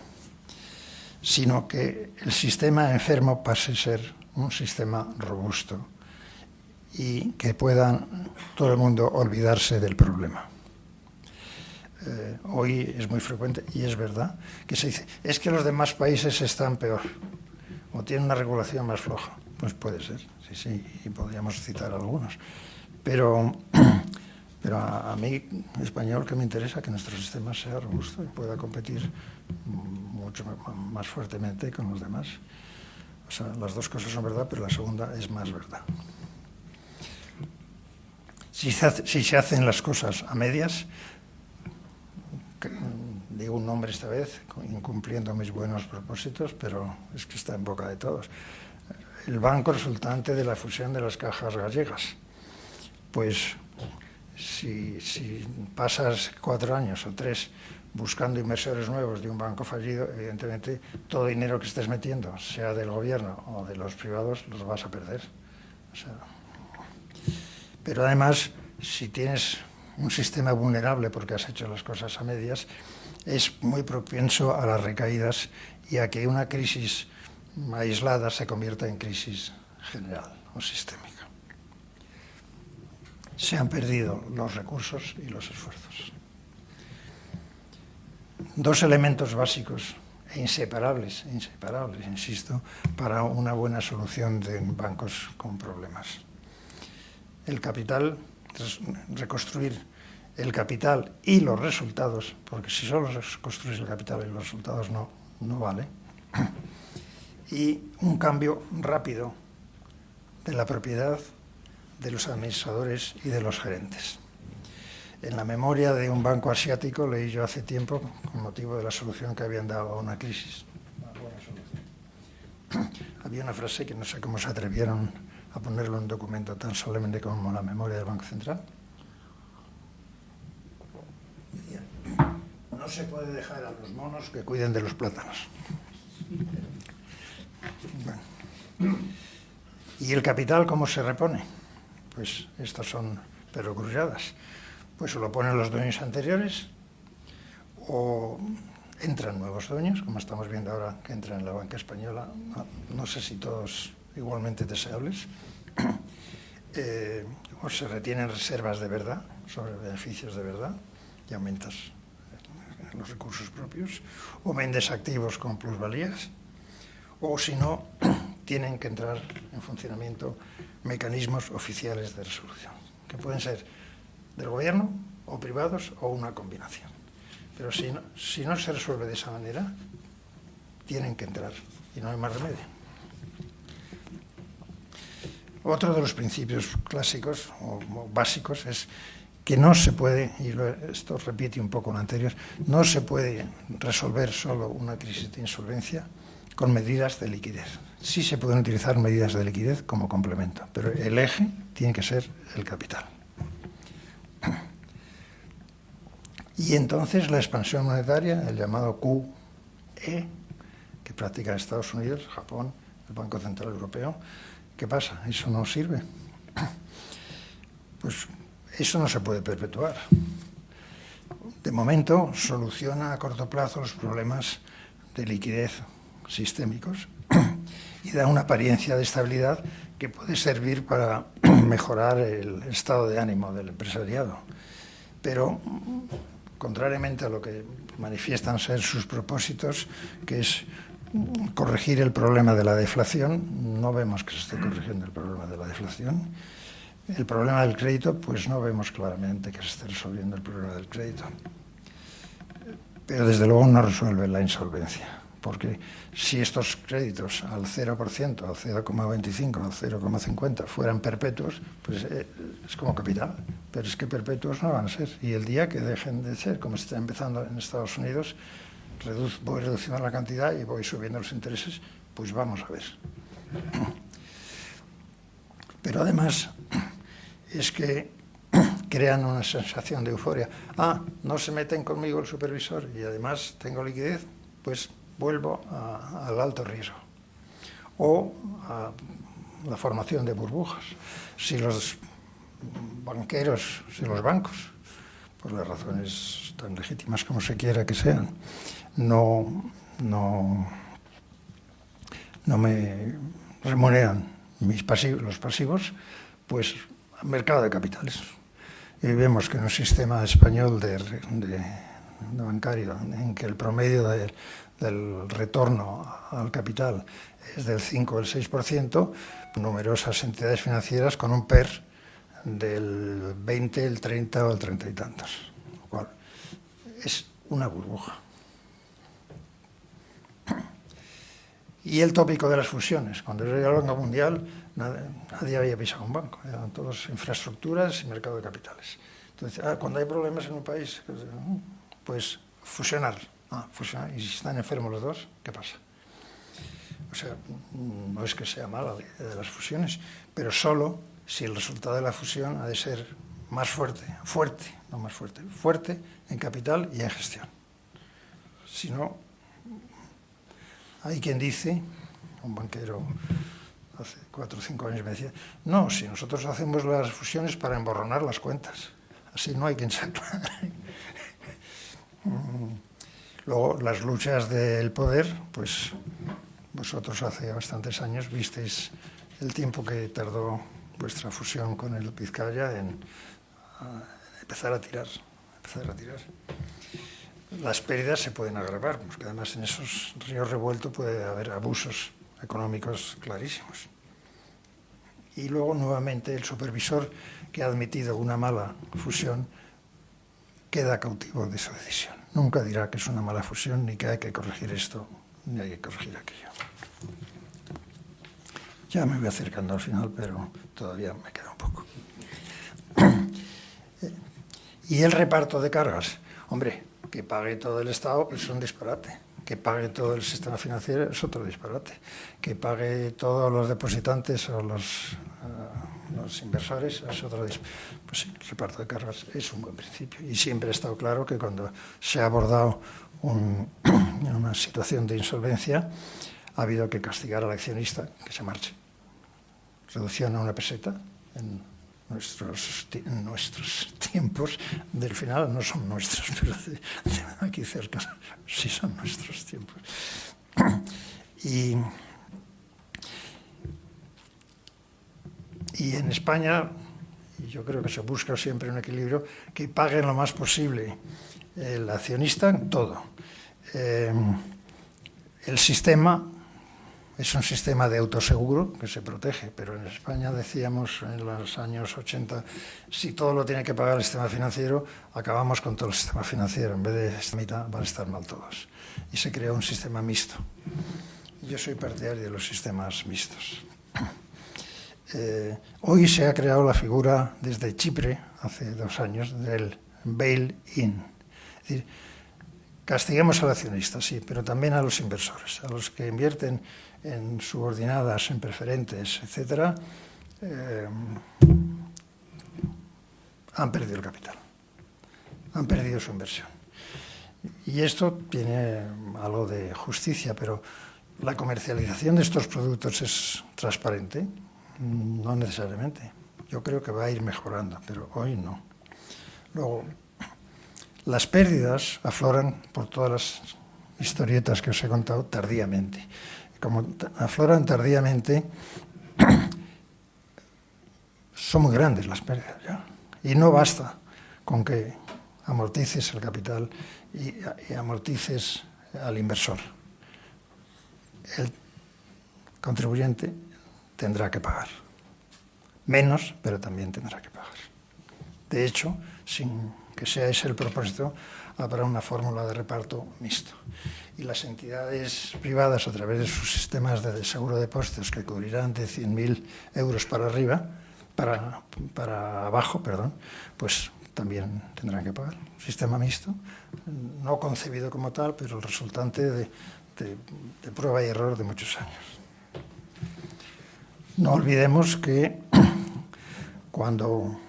sino que el sistema enfermo pase a ser un sistema robusto y que pueda todo el mundo olvidarse del problema. Hoy es muy frecuente, y es verdad, que se dice, es que los demás países están peor o tienen una regulación más floja. Pues puede ser, sí, y podríamos citar algunos. Pero a mí, español, que me interesa que nuestro sistema sea robusto y pueda competir mucho más fuertemente con los demás. O sea, las dos cosas son verdad, pero la segunda es más verdad. Si se hacen las cosas a medias, digo un nombre esta vez, incumpliendo mis buenos propósitos, pero es que está en boca de todos. El banco resultante de la fusión de las cajas gallegas. Pues si pasas 4 años o 3 buscando inversores nuevos de un banco fallido, evidentemente todo dinero que estés metiendo, sea del gobierno o de los privados, los vas a perder. O sea, pero además, si tienes un sistema vulnerable porque has hecho las cosas a medias, es muy propenso a las recaídas y a que una crisis aislada se convierta en crisis general o sistémica. Se han perdido los recursos y los esfuerzos. Dos elementos básicos e inseparables, insisto, para una buena solución de bancos con problemas. El capital, reconstruir el capital y los resultados, porque si solo construyes el capital y los resultados no vale. Y un cambio rápido de la propiedad de los administradores y de los gerentes. En la memoria de un banco asiático leí yo hace tiempo, con motivo de la solución que habían dado a una crisis. Una buena solución. Había una frase que no sé cómo se atrevieron a ponerlo en un documento tan solemne como la memoria del Banco Central. Decía, no se puede dejar a los monos que cuiden de los plátanos. Bueno. ¿Y el capital cómo se repone? Pues estas son perogrulladas. Pues o lo ponen los dueños anteriores o entran nuevos dueños, como estamos viendo ahora que entran en la banca española, no sé si todos igualmente deseables, o se retienen reservas de verdad, sobre beneficios de verdad, y aumentas los recursos propios, o vendes activos con plusvalías, o si no, tienen que entrar en funcionamiento mecanismos oficiales de resolución, que pueden ser del gobierno o privados o una combinación. Pero si no se resuelve de esa manera, tienen que entrar y no hay más remedio. Otro de los principios clásicos o básicos es que no se puede, y esto repite un poco lo anterior, no se puede resolver solo una crisis de insolvencia con medidas de liquidez. Sí se pueden utilizar medidas de liquidez como complemento, pero el eje tiene que ser el capital. Y entonces la expansión monetaria, el llamado QE, que practican Estados Unidos, Japón, el Banco Central Europeo, ¿qué pasa? ¿Eso no sirve? Pues eso no se puede perpetuar. De momento soluciona a corto plazo los problemas de liquidez sistémicos y da una apariencia de estabilidad que puede servir para mejorar el estado de ánimo del empresariado. Pero, contrariamente a lo que manifiestan ser sus propósitos, que es corregir el problema de la deflación, no vemos que se esté corrigiendo el problema de la deflación. El problema del crédito, pues no vemos claramente que se esté resolviendo el problema del crédito. Pero desde luego no resuelve la insolvencia, porque si estos créditos al 0%, al 0,25, al 0,50 fueran perpetuos, pues es como capital, pero es que perpetuos no van a ser. Y el día que dejen de ser, como se está empezando en Estados Unidos, voy reduciendo la cantidad y voy subiendo los intereses, pues vamos a ver. Pero además es que crean una sensación de euforia. No se meten conmigo el supervisor y además tengo liquidez, pues vuelvo al alto riesgo. O a la formación de burbujas. Si los banqueros, si los bancos, por las razones tan legítimas como se quiera que sean, no me remuneran los pasivos, pues mercado de capitales. Y vemos que en un sistema español de bancario en que el promedio del retorno al capital es del 5 o el 6%, numerosas entidades financieras con un PER del 20, el 30 o el 30 y tantos, lo cual es una burbuja. Y el tópico de las fusiones. Cuando yo llegué al Banco Mundial, nadie había pisado un banco. Eran todos infraestructuras y mercado de capitales. Entonces, cuando hay problemas en un país, pues fusionar. Fusionar. Y si están enfermos los dos, ¿qué pasa? O sea, no es que sea mala la idea de las fusiones, pero solo si el resultado de la fusión ha de ser más fuerte en capital y en gestión. Si no, hay quien dice, un banquero hace 4 o 5 años me decía, no, si nosotros hacemos las fusiones para emborronar las cuentas, así no hay quien se aclare. Luego, las luchas del poder, pues vosotros hace bastantes años visteis el tiempo que tardó vuestra fusión con el Vizcaya en empezar a tirar. Las pérdidas se pueden agravar, porque además en esos ríos revueltos puede haber abusos económicos clarísimos. Y luego, nuevamente, el supervisor que ha admitido una mala fusión queda cautivo de esa decisión. Nunca dirá que es una mala fusión, ni que hay que corregir esto, ni hay que corregir aquello. Ya me voy acercando al final, pero todavía me queda un poco. Y el reparto de cargas. Hombre, que pague todo el Estado es un disparate. Que pague todo el sistema financiero es otro disparate. Que pague todos los depositantes o los inversores es otro disparate. Pues sí, el reparto de cargas es un buen principio. Y siempre ha estado claro que cuando se ha abordado una situación de insolvencia, ha habido que castigar al accionista que se marche. Reducción a una peseta en nuestros tiempos del final, no son nuestros, pero aquí cerca sí son nuestros tiempos. Y en España, yo creo que se busca siempre un equilibrio, que paguen lo más posible el accionista en todo. El sistema es un sistema de autoseguro que se protege, pero en España decíamos en los años 80, si todo lo tiene que pagar el sistema financiero, acabamos con todo el sistema financiero, en vez de esta mitad van a estar mal todos. Y se creó un sistema mixto. Yo soy partidario de los sistemas mixtos. Hoy se ha creado la figura desde Chipre, hace 2 años, del bail-in. Es decir, Castiguemos al accionista, sí, pero también a los inversores, a los que invierten en subordinadas, en preferentes, etcétera, han perdido el capital, han perdido su inversión. Y esto tiene algo de justicia, pero la comercialización de estos productos es transparente, no necesariamente. Yo creo que va a ir mejorando, pero hoy no. Luego, las pérdidas afloran por todas las historietas que os he contado tardíamente. Como afloran tardíamente, son muy grandes las pérdidas ya. Y no basta con que amortices el capital y amortices al inversor. El contribuyente tendrá que pagar. Menos, pero también tendrá que pagar. De hecho, sin que sea ese el propósito, habrá una fórmula de reparto mixto. Y las entidades privadas, a través de sus sistemas de seguro de depósitos, que cubrirán de 100.000 euros para arriba, para abajo, perdón, pues también tendrán que pagar. Sistema mixto, no concebido como tal, pero el resultante de prueba y error de muchos años. No olvidemos que cuando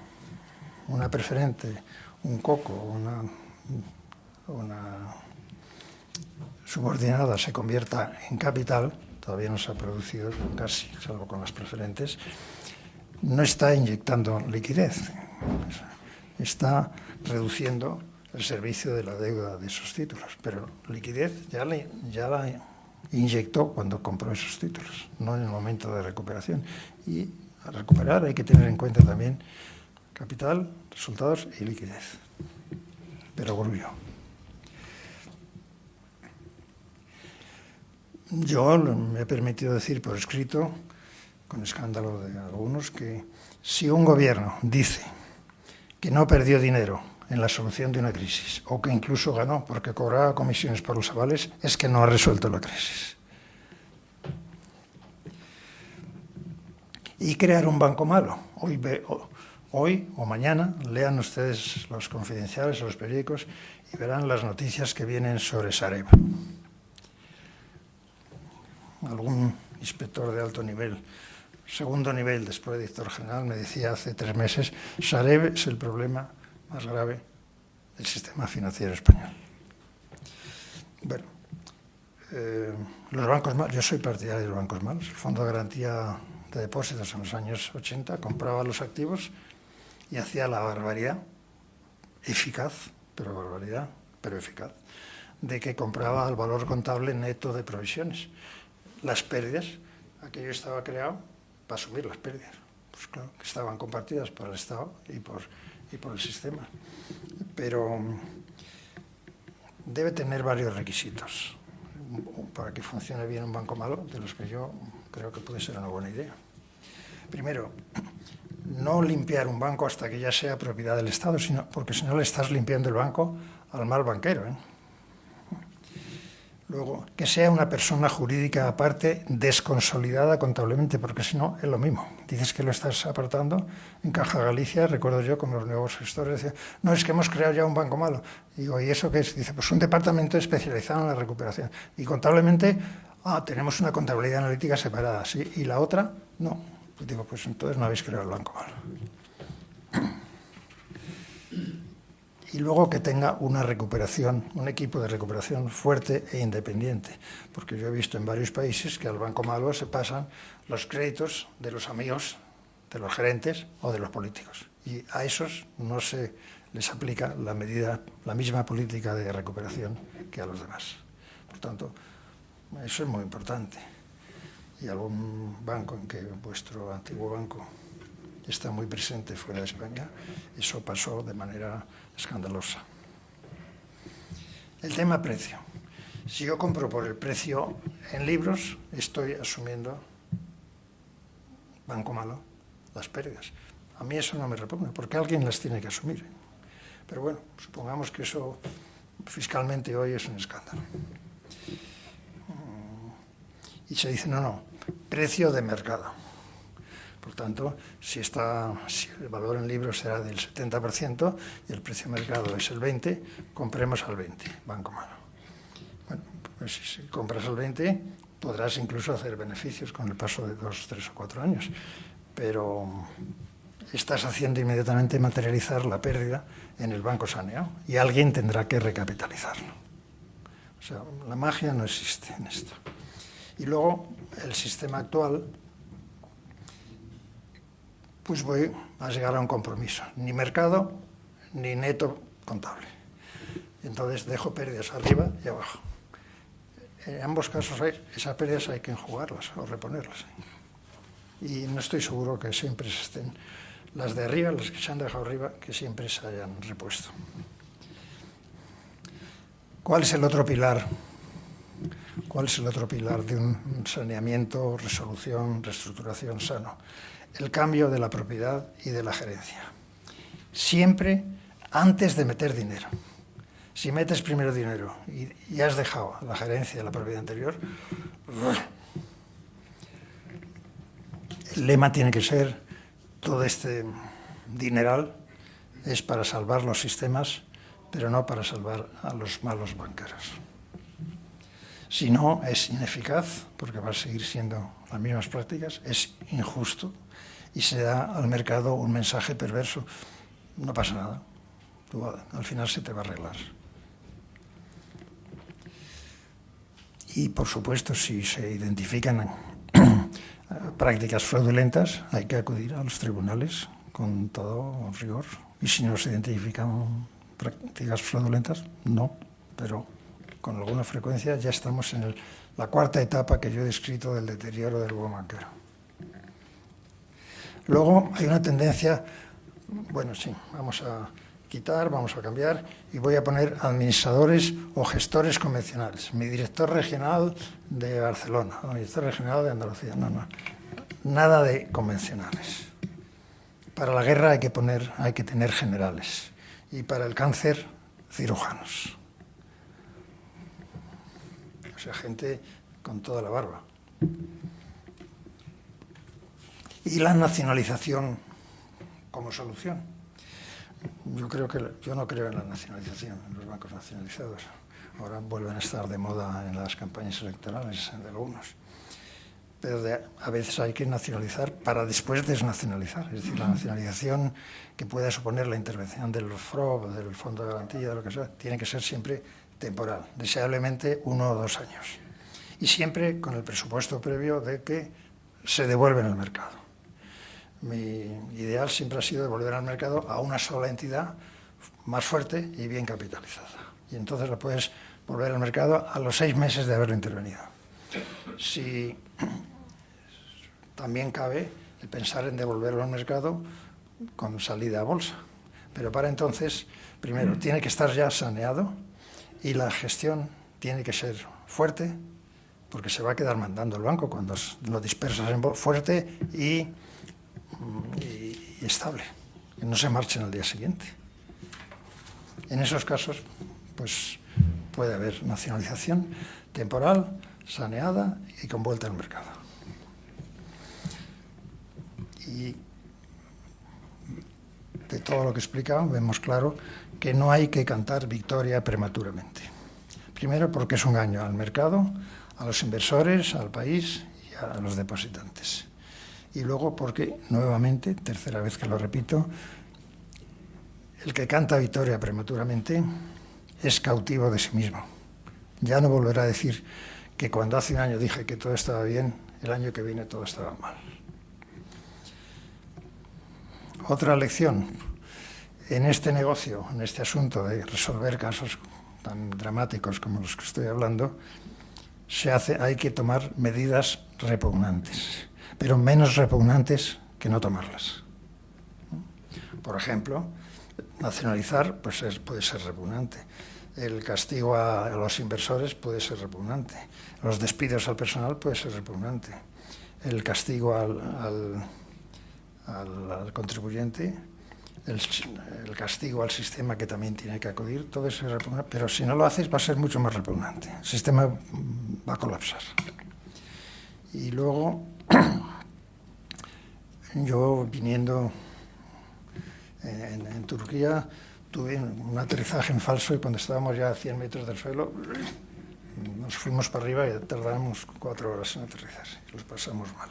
una preferente, un coco, una subordinada se convierta en capital, todavía no se ha producido casi, salvo con las preferentes, no está inyectando liquidez, está reduciendo el servicio de la deuda de esos títulos, pero liquidez ya la inyectó cuando compró esos títulos, no en el momento de recuperación. Y al recuperar hay que tener en cuenta también capital, resultados y liquidez. Pero grullo. Yo me he permitido decir por escrito, con escándalo de algunos, que si un gobierno dice que no perdió dinero en la solución de una crisis, o que incluso ganó porque cobraba comisiones por los avales, es que no ha resuelto la crisis. Y crear un banco malo. Hoy o mañana lean ustedes los confidenciales o los periódicos y verán las noticias que vienen sobre Sareb. Algún inspector de alto nivel, segundo nivel después de director general, me decía hace 3 meses, Sareb es el problema más grave del sistema financiero español. Bueno, los bancos malos, yo soy partidario de los bancos malos. El Fondo de Garantía de Depósitos en los años 80 compraba los activos y hacía la barbaridad, eficaz, pero eficaz, de que compraba el valor contable neto de provisiones. Las pérdidas, aquello estaba creado para asumir las pérdidas. Pues claro, que estaban compartidas por el Estado y por el sistema. Pero debe tener varios requisitos para que funcione bien un banco malo, de los que yo creo que puede ser una buena idea. Primero, no limpiar un banco hasta que ya sea propiedad del Estado, porque si no le estás limpiando el banco al mal banquero, ¿eh? Luego, que sea una persona jurídica aparte, desconsolidada contablemente, porque si no, es lo mismo. Dices que lo estás apartando. En Caja Galicia, recuerdo yo, con los nuevos gestores, decían, no, es que hemos creado ya un banco malo. Digo, ¿y eso qué es? Dice, pues un departamento especializado en la recuperación. Y contablemente, tenemos una contabilidad analítica separada, ¿sí? Y la otra, no. Y digo, pues entonces no habéis creado el banco malo. Y luego que tenga una recuperación, un equipo de recuperación fuerte e independiente, porque yo he visto en varios países que al banco malo se pasan los créditos de los amigos, de los gerentes o de los políticos, y a esos no se les aplica la misma política de recuperación que a los demás. Por tanto, eso es muy importante. Y algún banco en que vuestro antiguo banco está muy presente fuera de España, eso pasó de manera escandalosa. El tema precio. Si yo compro por el precio en libros, estoy asumiendo, banco malo, las pérdidas. A mí eso no me repugna, porque alguien las tiene que asumir. Pero bueno, supongamos que eso fiscalmente hoy es un escándalo. Y se dice, no, precio de mercado. Por tanto, si el valor en libros será del 70% y el precio de mercado es el 20%, compremos al 20%, banco malo. Pues si compras al 20, podrás incluso hacer beneficios con el paso de 2, 3 o 4 años. Pero estás haciendo inmediatamente materializar la pérdida en el banco saneado y alguien tendrá que recapitalizarlo. O sea, la magia no existe en esto. Y luego, el sistema actual, pues voy a llegar a un compromiso. Ni mercado, ni neto contable. Entonces dejo pérdidas arriba y abajo. En ambos casos esas pérdidas hay que enjugarlas o reponerlas. Y no estoy seguro que siempre estén las de arriba, las que se han dejado arriba, que siempre se hayan repuesto. ¿Cuál es el otro pilar? ¿Cuál es el otro pilar de un saneamiento, resolución, reestructuración sano? El cambio de la propiedad y de la gerencia. Siempre antes de meter dinero. Si metes primero dinero y has dejado la gerencia de la propiedad anterior, el lema tiene que ser: todo este dineral es para salvar los sistemas, pero no para salvar a los malos banqueros. Si no, es ineficaz, porque va a seguir siendo las mismas prácticas, es injusto y se da al mercado un mensaje perverso. No pasa nada, tú, al final se te va a arreglar. Y, por supuesto, si se identifican prácticas fraudulentas, hay que acudir a los tribunales con todo rigor. Y si no se identifican prácticas fraudulentas, no, pero con alguna frecuencia ya estamos en la cuarta etapa que yo he descrito del deterioro del buen banquero. Luego hay una tendencia, bueno, sí, vamos a quitar, vamos a cambiar y voy a poner administradores o gestores convencionales. Mi director regional de Barcelona, o mi director regional de Andalucía, no. Nada de convencionales. Para la guerra hay que tener generales y para el cáncer, cirujanos. O sea, gente con toda la barba. Y la nacionalización como solución. Yo no creo en la nacionalización, en los bancos nacionalizados. Ahora vuelven a estar de moda en las campañas electorales de algunos. Pero a veces hay que nacionalizar para después desnacionalizar. Es decir, la nacionalización que pueda suponer la intervención del FROB, del Fondo de Garantía, de lo que sea, tiene que ser siempre temporal, deseablemente 1 o 2 años. Y siempre con el presupuesto previo de que se devuelven al mercado. Mi ideal siempre ha sido devolver al mercado a una sola entidad más fuerte y bien capitalizada. Y entonces lo puedes volver al mercado a los 6 meses de haberlo intervenido. Si también cabe el pensar en devolverlo al mercado con salida a bolsa. Pero para entonces, primero, tiene que estar ya saneado y la gestión tiene que ser fuerte, porque se va a quedar mandando el banco cuando lo dispersas en fuerte y estable, que no se marchen al día siguiente. En esos casos, pues puede haber nacionalización temporal, saneada y con vuelta al mercado. Y de todo lo que he explicado, vemos claro que no hay que cantar victoria prematuramente. Primero, porque es un daño al mercado, a los inversores, al país y a los depositantes. Y luego porque, nuevamente, tercera vez que lo repito, el que canta victoria prematuramente es cautivo de sí mismo. Ya no volverá a decir que cuando hace un año dije que todo estaba bien, el año que viene todo estaba mal. Otra lección en este negocio, en este asunto de resolver casos tan dramáticos como los que estoy hablando, hay que tomar medidas repugnantes, pero menos repugnantes que no tomarlas. Por ejemplo, nacionalizar pues puede ser repugnante. El castigo a los inversores puede ser repugnante. Los despidos al personal puede ser repugnante. El castigo al contribuyente, el castigo al sistema que también tiene que acudir, todo eso es repugnante. Pero si no lo haces va a ser mucho más repugnante. El sistema va a colapsar. Y luego, yo viniendo en Turquía, tuve un aterrizaje en falso y cuando estábamos ya a 100 metros del suelo, Nos fuimos para arriba y tardamos 4 horas en aterrizar, y los pasamos mal.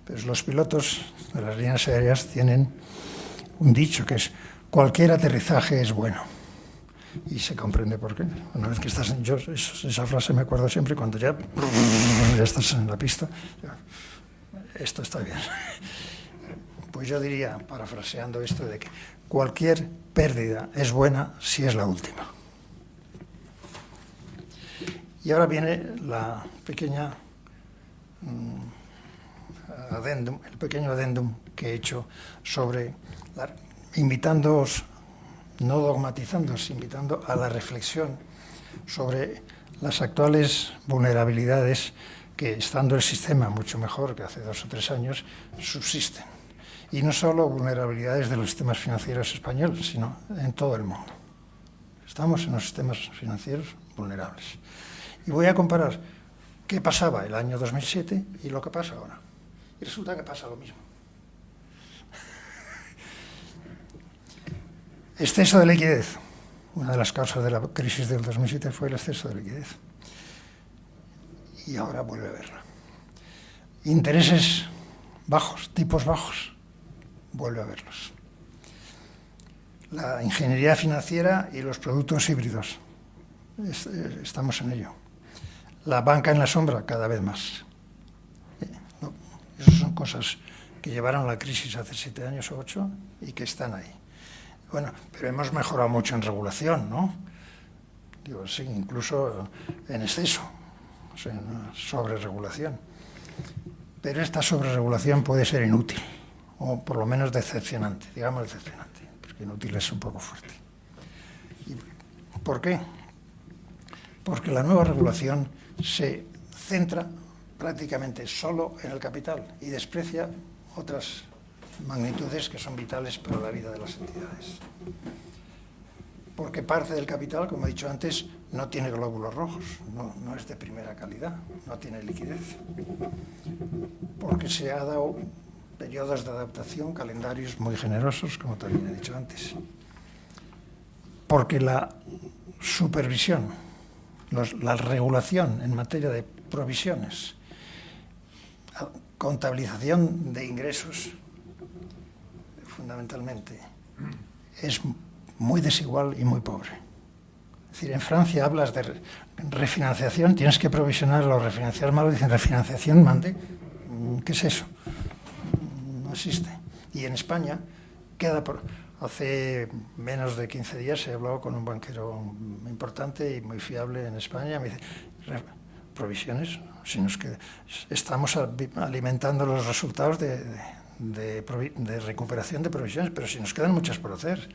Pero los pilotos de las líneas aéreas tienen un dicho que es: cualquier aterrizaje es bueno. Y se comprende por qué. Una vez que estás en... esa frase me acuerdo siempre cuando ya estás en la pista. Esto está bien. Pues yo diría, parafraseando esto, de que cualquier pérdida es buena si es la última. Y ahora viene la pequeña el pequeño adendum que he hecho sobre, invitándoos, no dogmatizándoos, invitando a la reflexión sobre las actuales vulnerabilidades que, estando el sistema mucho mejor que hace 2 o 3 años, subsisten. Y no solo vulnerabilidades de los sistemas financieros españoles, sino en todo el mundo. Estamos en los sistemas financieros vulnerables. Y voy a comparar qué pasaba el año 2007 y lo que pasa ahora. Y resulta que pasa lo mismo. Exceso de liquidez. Una de las causas de la crisis del 2007 fue el exceso de liquidez. Y ahora vuelve a verla. Intereses bajos, tipos bajos, vuelve a verlos. La ingeniería financiera y los productos híbridos. Estamos en ello. La banca en la sombra, cada vez más. Esas son cosas que llevaron a la crisis hace 7 años o 8 y que están ahí. Bueno, pero hemos mejorado mucho en regulación, ¿no? Digo, sí, incluso en exceso, o sea, en sobreregulación. Pero esta sobreregulación puede ser inútil, o por lo menos decepcionante, digamos decepcionante, porque inútil es un poco fuerte. ¿Y por qué? Porque la nueva regulación se centra prácticamente solo en el capital y desprecia otras magnitudes que son vitales para la vida de las entidades. Porque parte del capital, como he dicho antes, no tiene glóbulos rojos, no es de primera calidad, no tiene liquidez. Porque se ha dado periodos de adaptación, calendarios muy generosos, como también he dicho antes. Porque la supervisión, la regulación en materia de provisiones, contabilización de ingresos, fundamentalmente, es muy desigual y muy pobre. Es decir, en Francia hablas de refinanciación, tienes que provisionar o refinanciar malo, dicen refinanciación, mande. ¿Qué es eso? No existe. Y en España hace menos de 15 días he hablado con un banquero importante y muy fiable en España. Me dice, provisiones, sino es que estamos alimentando los resultados de recuperación de provisiones, pero si nos quedan muchas por hacer.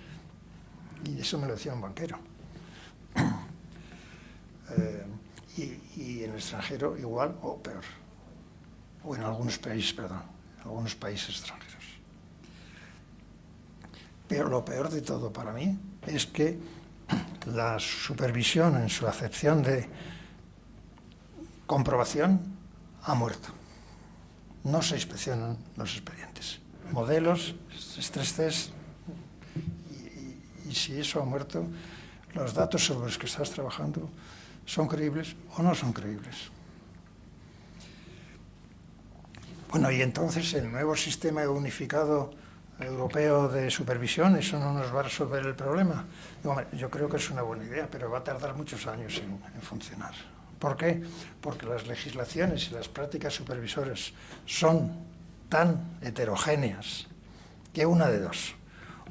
Y eso me lo decía un banquero. Y en el extranjero igual o peor. O en algunos países, algunos países extranjeros. Pero lo peor de todo para mí es que la supervisión en su acepción de comprobación ha muerto. No se inspeccionan los expedientes. Modelos, estrés test, y si eso ha muerto, los datos sobre los que estás trabajando son creíbles o no son creíbles. Bueno, y entonces el nuevo sistema unificado europeo de supervisión, ¿eso no nos va a resolver el problema? Yo creo que es una buena idea, pero va a tardar muchos años en funcionar. ¿Por qué? Porque las legislaciones y las prácticas supervisoras son tan heterogéneas que una de dos.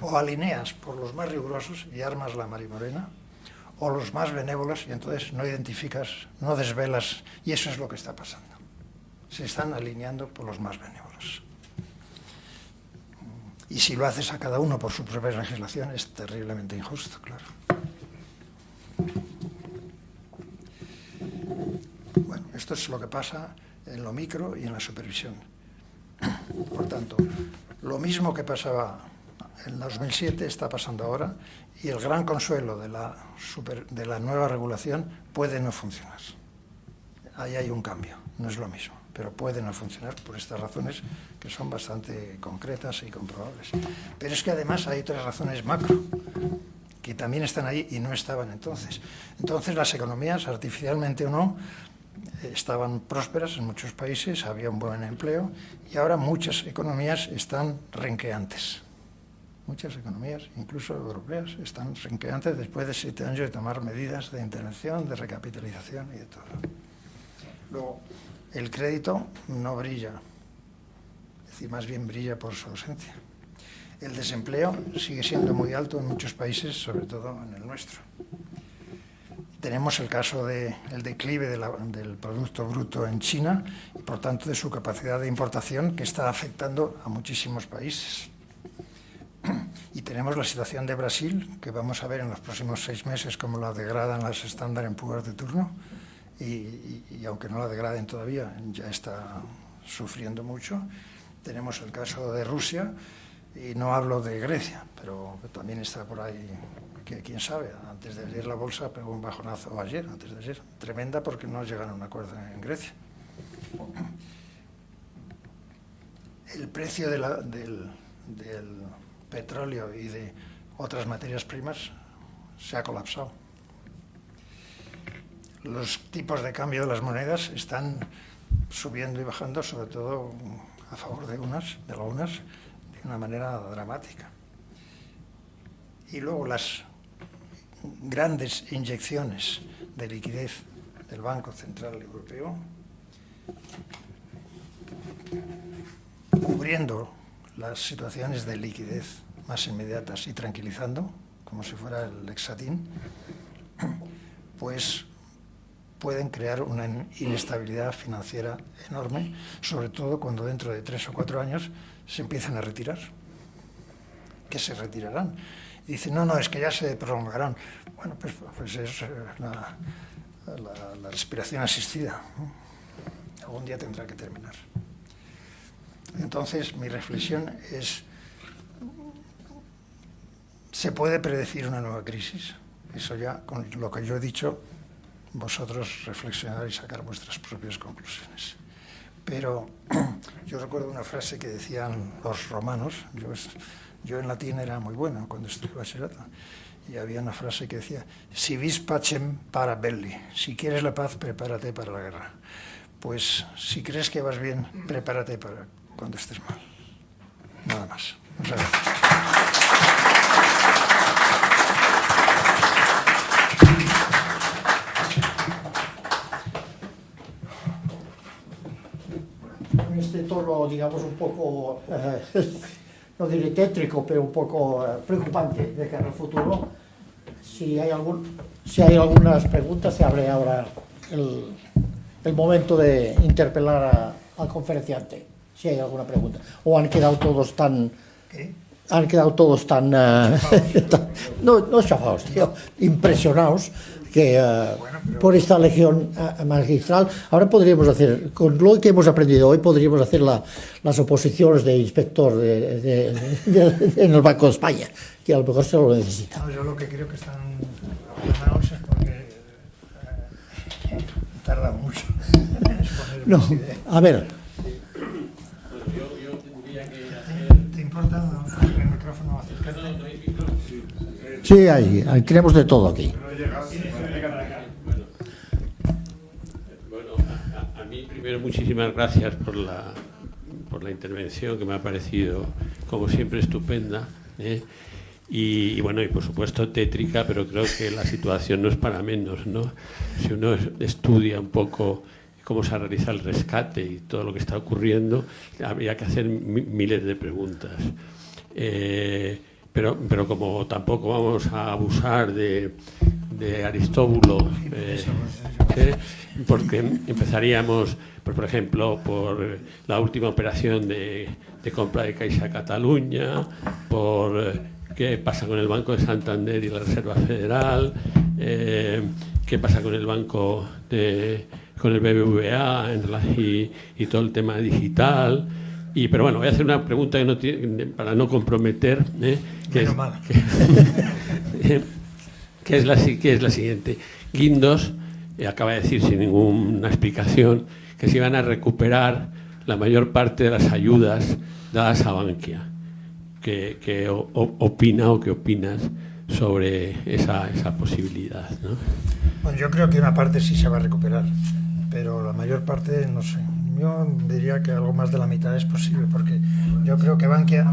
O alineas por los más rigurosos y armas la marimorena, o los más benévolos y entonces no identificas, no desvelas, y eso es lo que está pasando. Se están alineando por los más benévolos. Y si lo haces a cada uno por su propia legislación es terriblemente injusto, claro. Bueno, esto es lo que pasa en lo micro y en la supervisión. Por tanto, lo mismo que pasaba en 2007 está pasando ahora, y el gran consuelo de la nueva regulación puede no funcionar. Ahí hay un cambio, no es lo mismo, pero puede no funcionar por estas razones que son bastante concretas y comprobables. Pero es que además hay otras razones macro que también están ahí y no estaban entonces. Entonces las economías, artificialmente o no, estaban prósperas en muchos países, había un buen empleo, y ahora muchas economías están renqueantes. Muchas economías, incluso europeas, están renqueantes después de 7 años de tomar medidas de intervención, de recapitalización y de todo. Luego, el crédito no brilla, es decir, más bien brilla por su ausencia. El desempleo sigue siendo muy alto en muchos países, sobre todo en el nuestro. Tenemos el caso del declive del Producto Bruto en China y, por tanto, de su capacidad de importación, que está afectando a muchísimos países. Y tenemos la situación de Brasil, que vamos a ver en los próximos 6 meses cómo la degradan las Standard & Poor's de turno, y aunque no la degraden todavía, ya está sufriendo mucho. Tenemos el caso de Rusia, y no hablo de Grecia, pero también está por ahí, que quién sabe. Antes de ayer la bolsa pegó un bajonazo, o antes de ayer, tremenda, porque no llegaron a un acuerdo en Grecia. El precio del petróleo y de otras materias primas se ha colapsado. Los tipos de cambio de las monedas están subiendo y bajando, sobre todo a favor de algunas, de una manera dramática. Y luego las grandes inyecciones de liquidez del Banco Central Europeo, cubriendo las situaciones de liquidez más inmediatas y tranquilizando, como si fuera el Exatín, pues pueden crear una inestabilidad financiera enorme, sobre todo cuando dentro de 3 o 4 años se empiezan a retirar. ¿Qué se retirarán? Y dicen, no, es que ya se prolongarán. Bueno, pues es la respiración asistida, ¿no? Algún día tendrá que terminar. Entonces, mi reflexión es, ¿se puede predecir una nueva crisis? Eso ya, con lo que yo he dicho, vosotros reflexionar y sacar vuestras propias conclusiones. Pero yo recuerdo una frase que decían los romanos, yo en latín era muy bueno cuando estuve en bachillerato, y había una frase que decía, si vis pacem para belli, si quieres la paz, prepárate para la guerra. Pues si crees que vas bien, prepárate para cuando estés mal. Nada más. Muchas gracias. Con este tono, digamos, un poco, no diré tétrico, pero un poco preocupante de cara al futuro, si hay algunas preguntas, se abre ahora el momento de interpelar al conferenciante, si hay alguna pregunta. O han quedado todos tan... ¿Qué? Han quedado todos tan... no chafados, tío, impresionados que por esta lección magistral. Ahora podríamos hacer, con lo que hemos aprendido hoy, podríamos hacer las oposiciones de inspector en el Banco de España, que a lo mejor se lo necesita. No, yo lo que creo que están ordenados es porque tarda mucho en exponer mis ideas. A ver. ¿Te importa el micrófono acercarte? Sí, ahí tenemos de todo aquí. Bueno, a mí primero muchísimas gracias por la intervención, que me ha parecido, como siempre, estupenda, ¿eh? Y bueno, y por supuesto tétrica, pero creo que la situación no es para menos, ¿no? Si uno estudia un poco cómo se realiza el rescate y todo lo que está ocurriendo, habría que hacer miles de preguntas. Pero como tampoco vamos a abusar de Aristóbulo, porque empezaríamos, pues, por ejemplo, por la última operación de compra de Caixa Cataluña, por qué pasa con el Banco de Santander y la Reserva Federal, qué pasa con el banco con el BBVA y todo el tema digital. Pero bueno, voy a hacer una pregunta para no comprometer, que es la siguiente. Guindos acaba de decir sin ninguna explicación que se iban a recuperar la mayor parte de las ayudas dadas a Bankia. ¿Qué opina o qué opinas sobre esa posibilidad, ¿no? Bueno, yo creo que una parte sí se va a recuperar, pero la mayor parte no sé. Yo diría que algo más de la mitad es posible, porque yo creo que Bankia...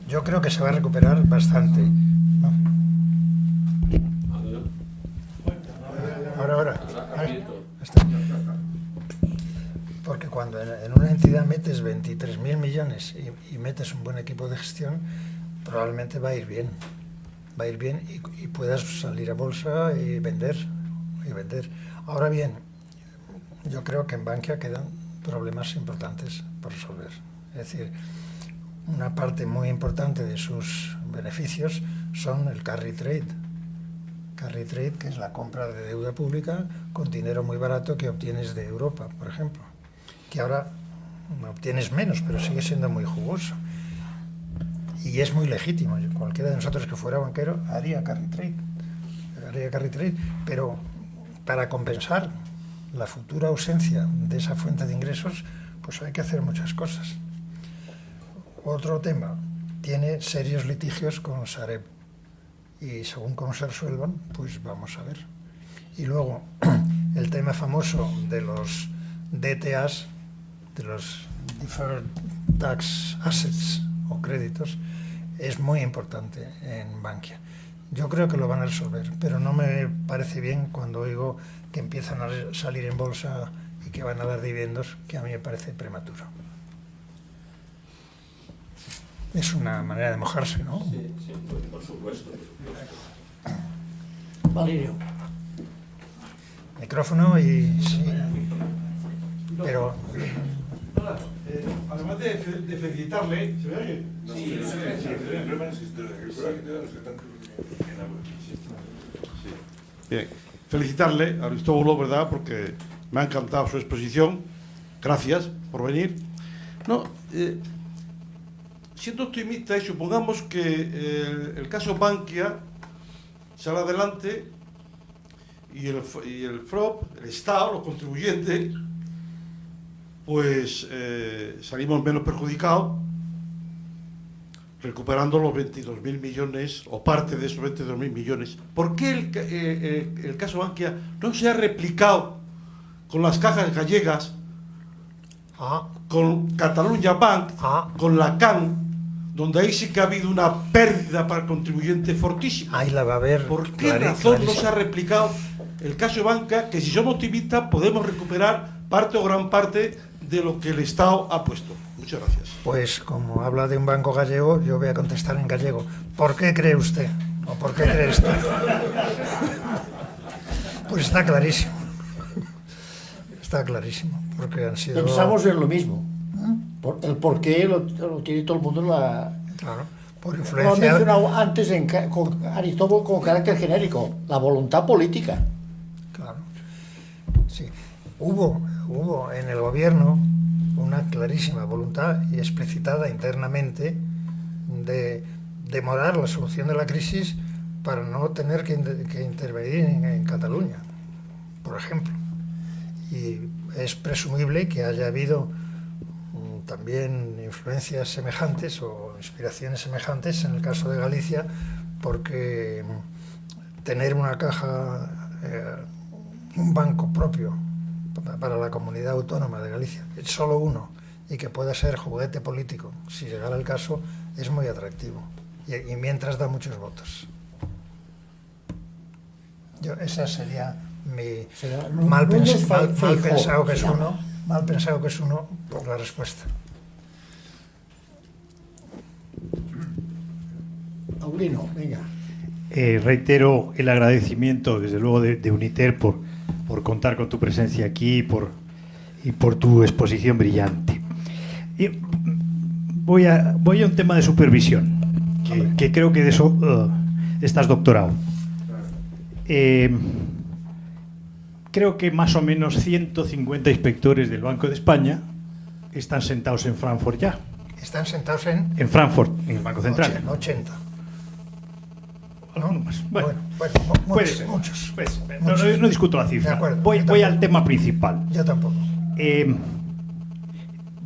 Yo creo que se va a recuperar bastante, ¿no? Ahora. Está. Porque cuando en una entidad metes 23.000 millones y metes un buen equipo de gestión, probablemente va a ir bien. Va a ir bien y puedas salir a bolsa y vender. Ahora bien, yo creo que en Bankia quedan problemas importantes por resolver. Es decir, una parte muy importante de sus beneficios son el carry trade. Carry trade, que es la compra de deuda pública con dinero muy barato que obtienes de Europa, por ejemplo. Que ahora obtienes menos, pero sigue siendo muy jugoso. Y es muy legítimo. Cualquiera de nosotros que fuera banquero haría carry trade. Pero para compensar la futura ausencia de esa fuente de ingresos, pues hay que hacer muchas cosas. Otro tema, tiene serios litigios con Sareb y según cómo se resuelvan, pues vamos a ver. Y luego, el tema famoso de los DTAs, de los Deferred Tax Assets o créditos, es muy importante en Bankia. Yo creo que lo van a resolver, pero no me parece bien cuando oigo que empiezan a salir en bolsa y que van a dar dividendos, que a mí me parece prematuro. Es una manera de mojarse, ¿no? Sí, por supuesto. Valerio. Micrófono y sí. Pero... además de felicitarle... ¿Se me oye? Sí. Bien, felicitarle a Aristóbulo, ¿verdad? Porque me ha encantado su exposición. Gracias por venir. No, siendo optimista y supongamos que el caso Bankia sale adelante y el FROB, el Estado, los contribuyentes, pues salimos menos perjudicados, recuperando los 22.000 millones o parte de esos 22.000 millones. ¿Por qué el caso Bankia no se ha replicado con las cajas gallegas, con Catalunya Bank, con la CAN, donde ahí sí que ha habido una pérdida para el contribuyente fortísima? Ahí la va a haber. ¿Por qué razón no se ha replicado el caso de Bankia, que si somos optimistas podemos recuperar parte o gran parte de lo que el Estado ha puesto? Muchas gracias. Pues como habla de un banco gallego, yo voy a contestar en gallego. ¿Por qué cree usted? ¿O por qué cree usted? Pues está clarísimo. Está clarísimo. Porque han sido... Pensamos en lo mismo. El por qué lo tiene todo el mundo Claro, por Lo han influencia... mencionado antes con Aristóbulo con carácter genérico, la voluntad política. Claro. Sí. Hubo en el gobierno una clarísima voluntad y explicitada internamente de demorar la solución de la crisis para no tener que intervenir en Cataluña, por ejemplo. Y es presumible que haya habido también influencias semejantes o inspiraciones semejantes en el caso de Galicia, porque tener una caja, un banco propio para la comunidad autónoma de Galicia, solo uno, y que pueda ser juguete político, si llegara el caso, es muy atractivo. Y mientras da muchos votos. Esa sería mi mal pensado que es uno por la respuesta. Paulino, venga. Reitero el agradecimiento, desde luego, de Uniter por contar con tu presencia aquí y por tu exposición brillante. Y voy a un tema de supervisión, que creo que de eso estás doctorado. Creo que más o menos 150 inspectores del Banco de España están sentados en Frankfurt ya. Están sentados en Frankfurt, en el Banco Central. 80. ¿No? más. Bueno, Puede ser. Muchos. Pues, no discuto la cifra. De acuerdo, Voy al tema principal. Yo tampoco.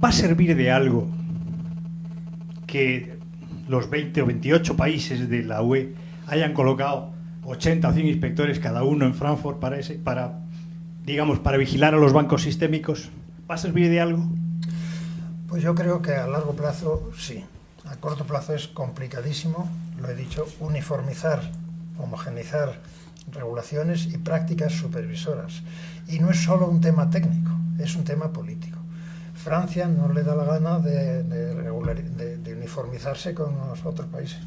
¿Va a servir de algo que los 20 o 28 países de la UE hayan colocado 80 o 100 inspectores cada uno en Frankfurt para vigilar a los bancos sistémicos? ¿Va a servir de algo? Pues yo creo que a largo plazo sí. A corto plazo es complicadísimo, lo he dicho, uniformizar, homogeneizar regulaciones y prácticas supervisoras. Y no es solo un tema técnico, es un tema político. Francia no le da la gana de uniformizarse con los otros países,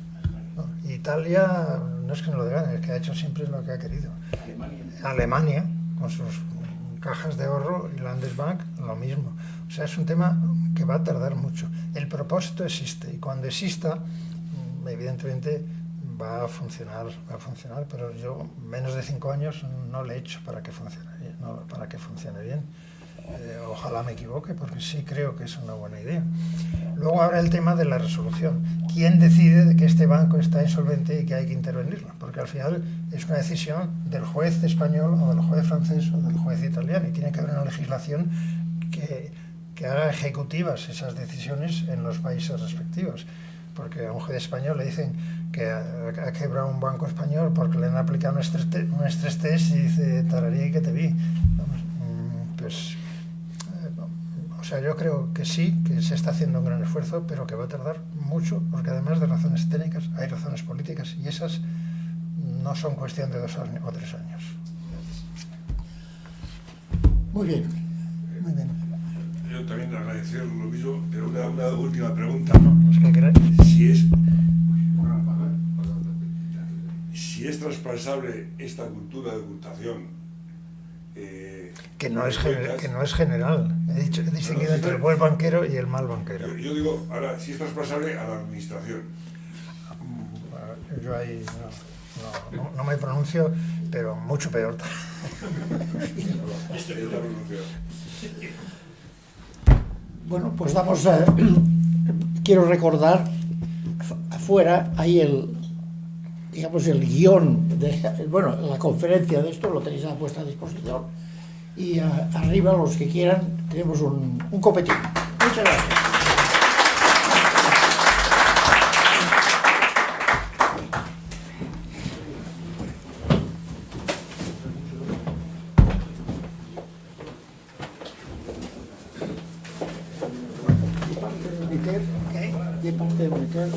¿no? Italia no es que no lo dé gana, es que ha hecho siempre lo que ha querido. Alemania con sus cajas de ahorro y Landesbank, lo mismo. O sea, es un tema que va a tardar mucho. El propósito existe y cuando exista, evidentemente va a funcionar, pero yo menos de 5 años no le he hecho para que funcione bien. Ojalá me equivoque, porque sí creo que es una buena idea. Luego habrá el tema de la resolución. ¿Quién decide de que este banco está insolvente y que hay que intervenirlo? Porque al final es una decisión del juez español o del juez francés o del juez italiano y tiene que haber una legislación que haga ejecutivas esas decisiones en los países respectivos. Porque a un juez español le dicen que ha quebrado un banco español porque le han aplicado un estrés test y dice, tararí que te vi. Pues... O sea, yo creo que sí, que se está haciendo un gran esfuerzo, pero que va a tardar mucho, porque además de razones técnicas, hay razones políticas, y esas no son cuestión de 2 años o 3 años. Muy bien. Muy bien. Yo también agradecer lo mismo, pero una última pregunta. Es que Si es traspasable esta cultura de ocultación, que no es general. He distinguido entre el buen banquero y el mal banquero. yo digo, ahora, si es traspasable a la administración. Yo ahí no me pronuncio, pero mucho peor. Bueno, pues quiero recordar, afuera hay el guión, la conferencia de esto, lo tenéis a vuestra disposición. Y arriba, los que quieran, tenemos un copetín. Muchas gracias. ¿Qué parte de meter?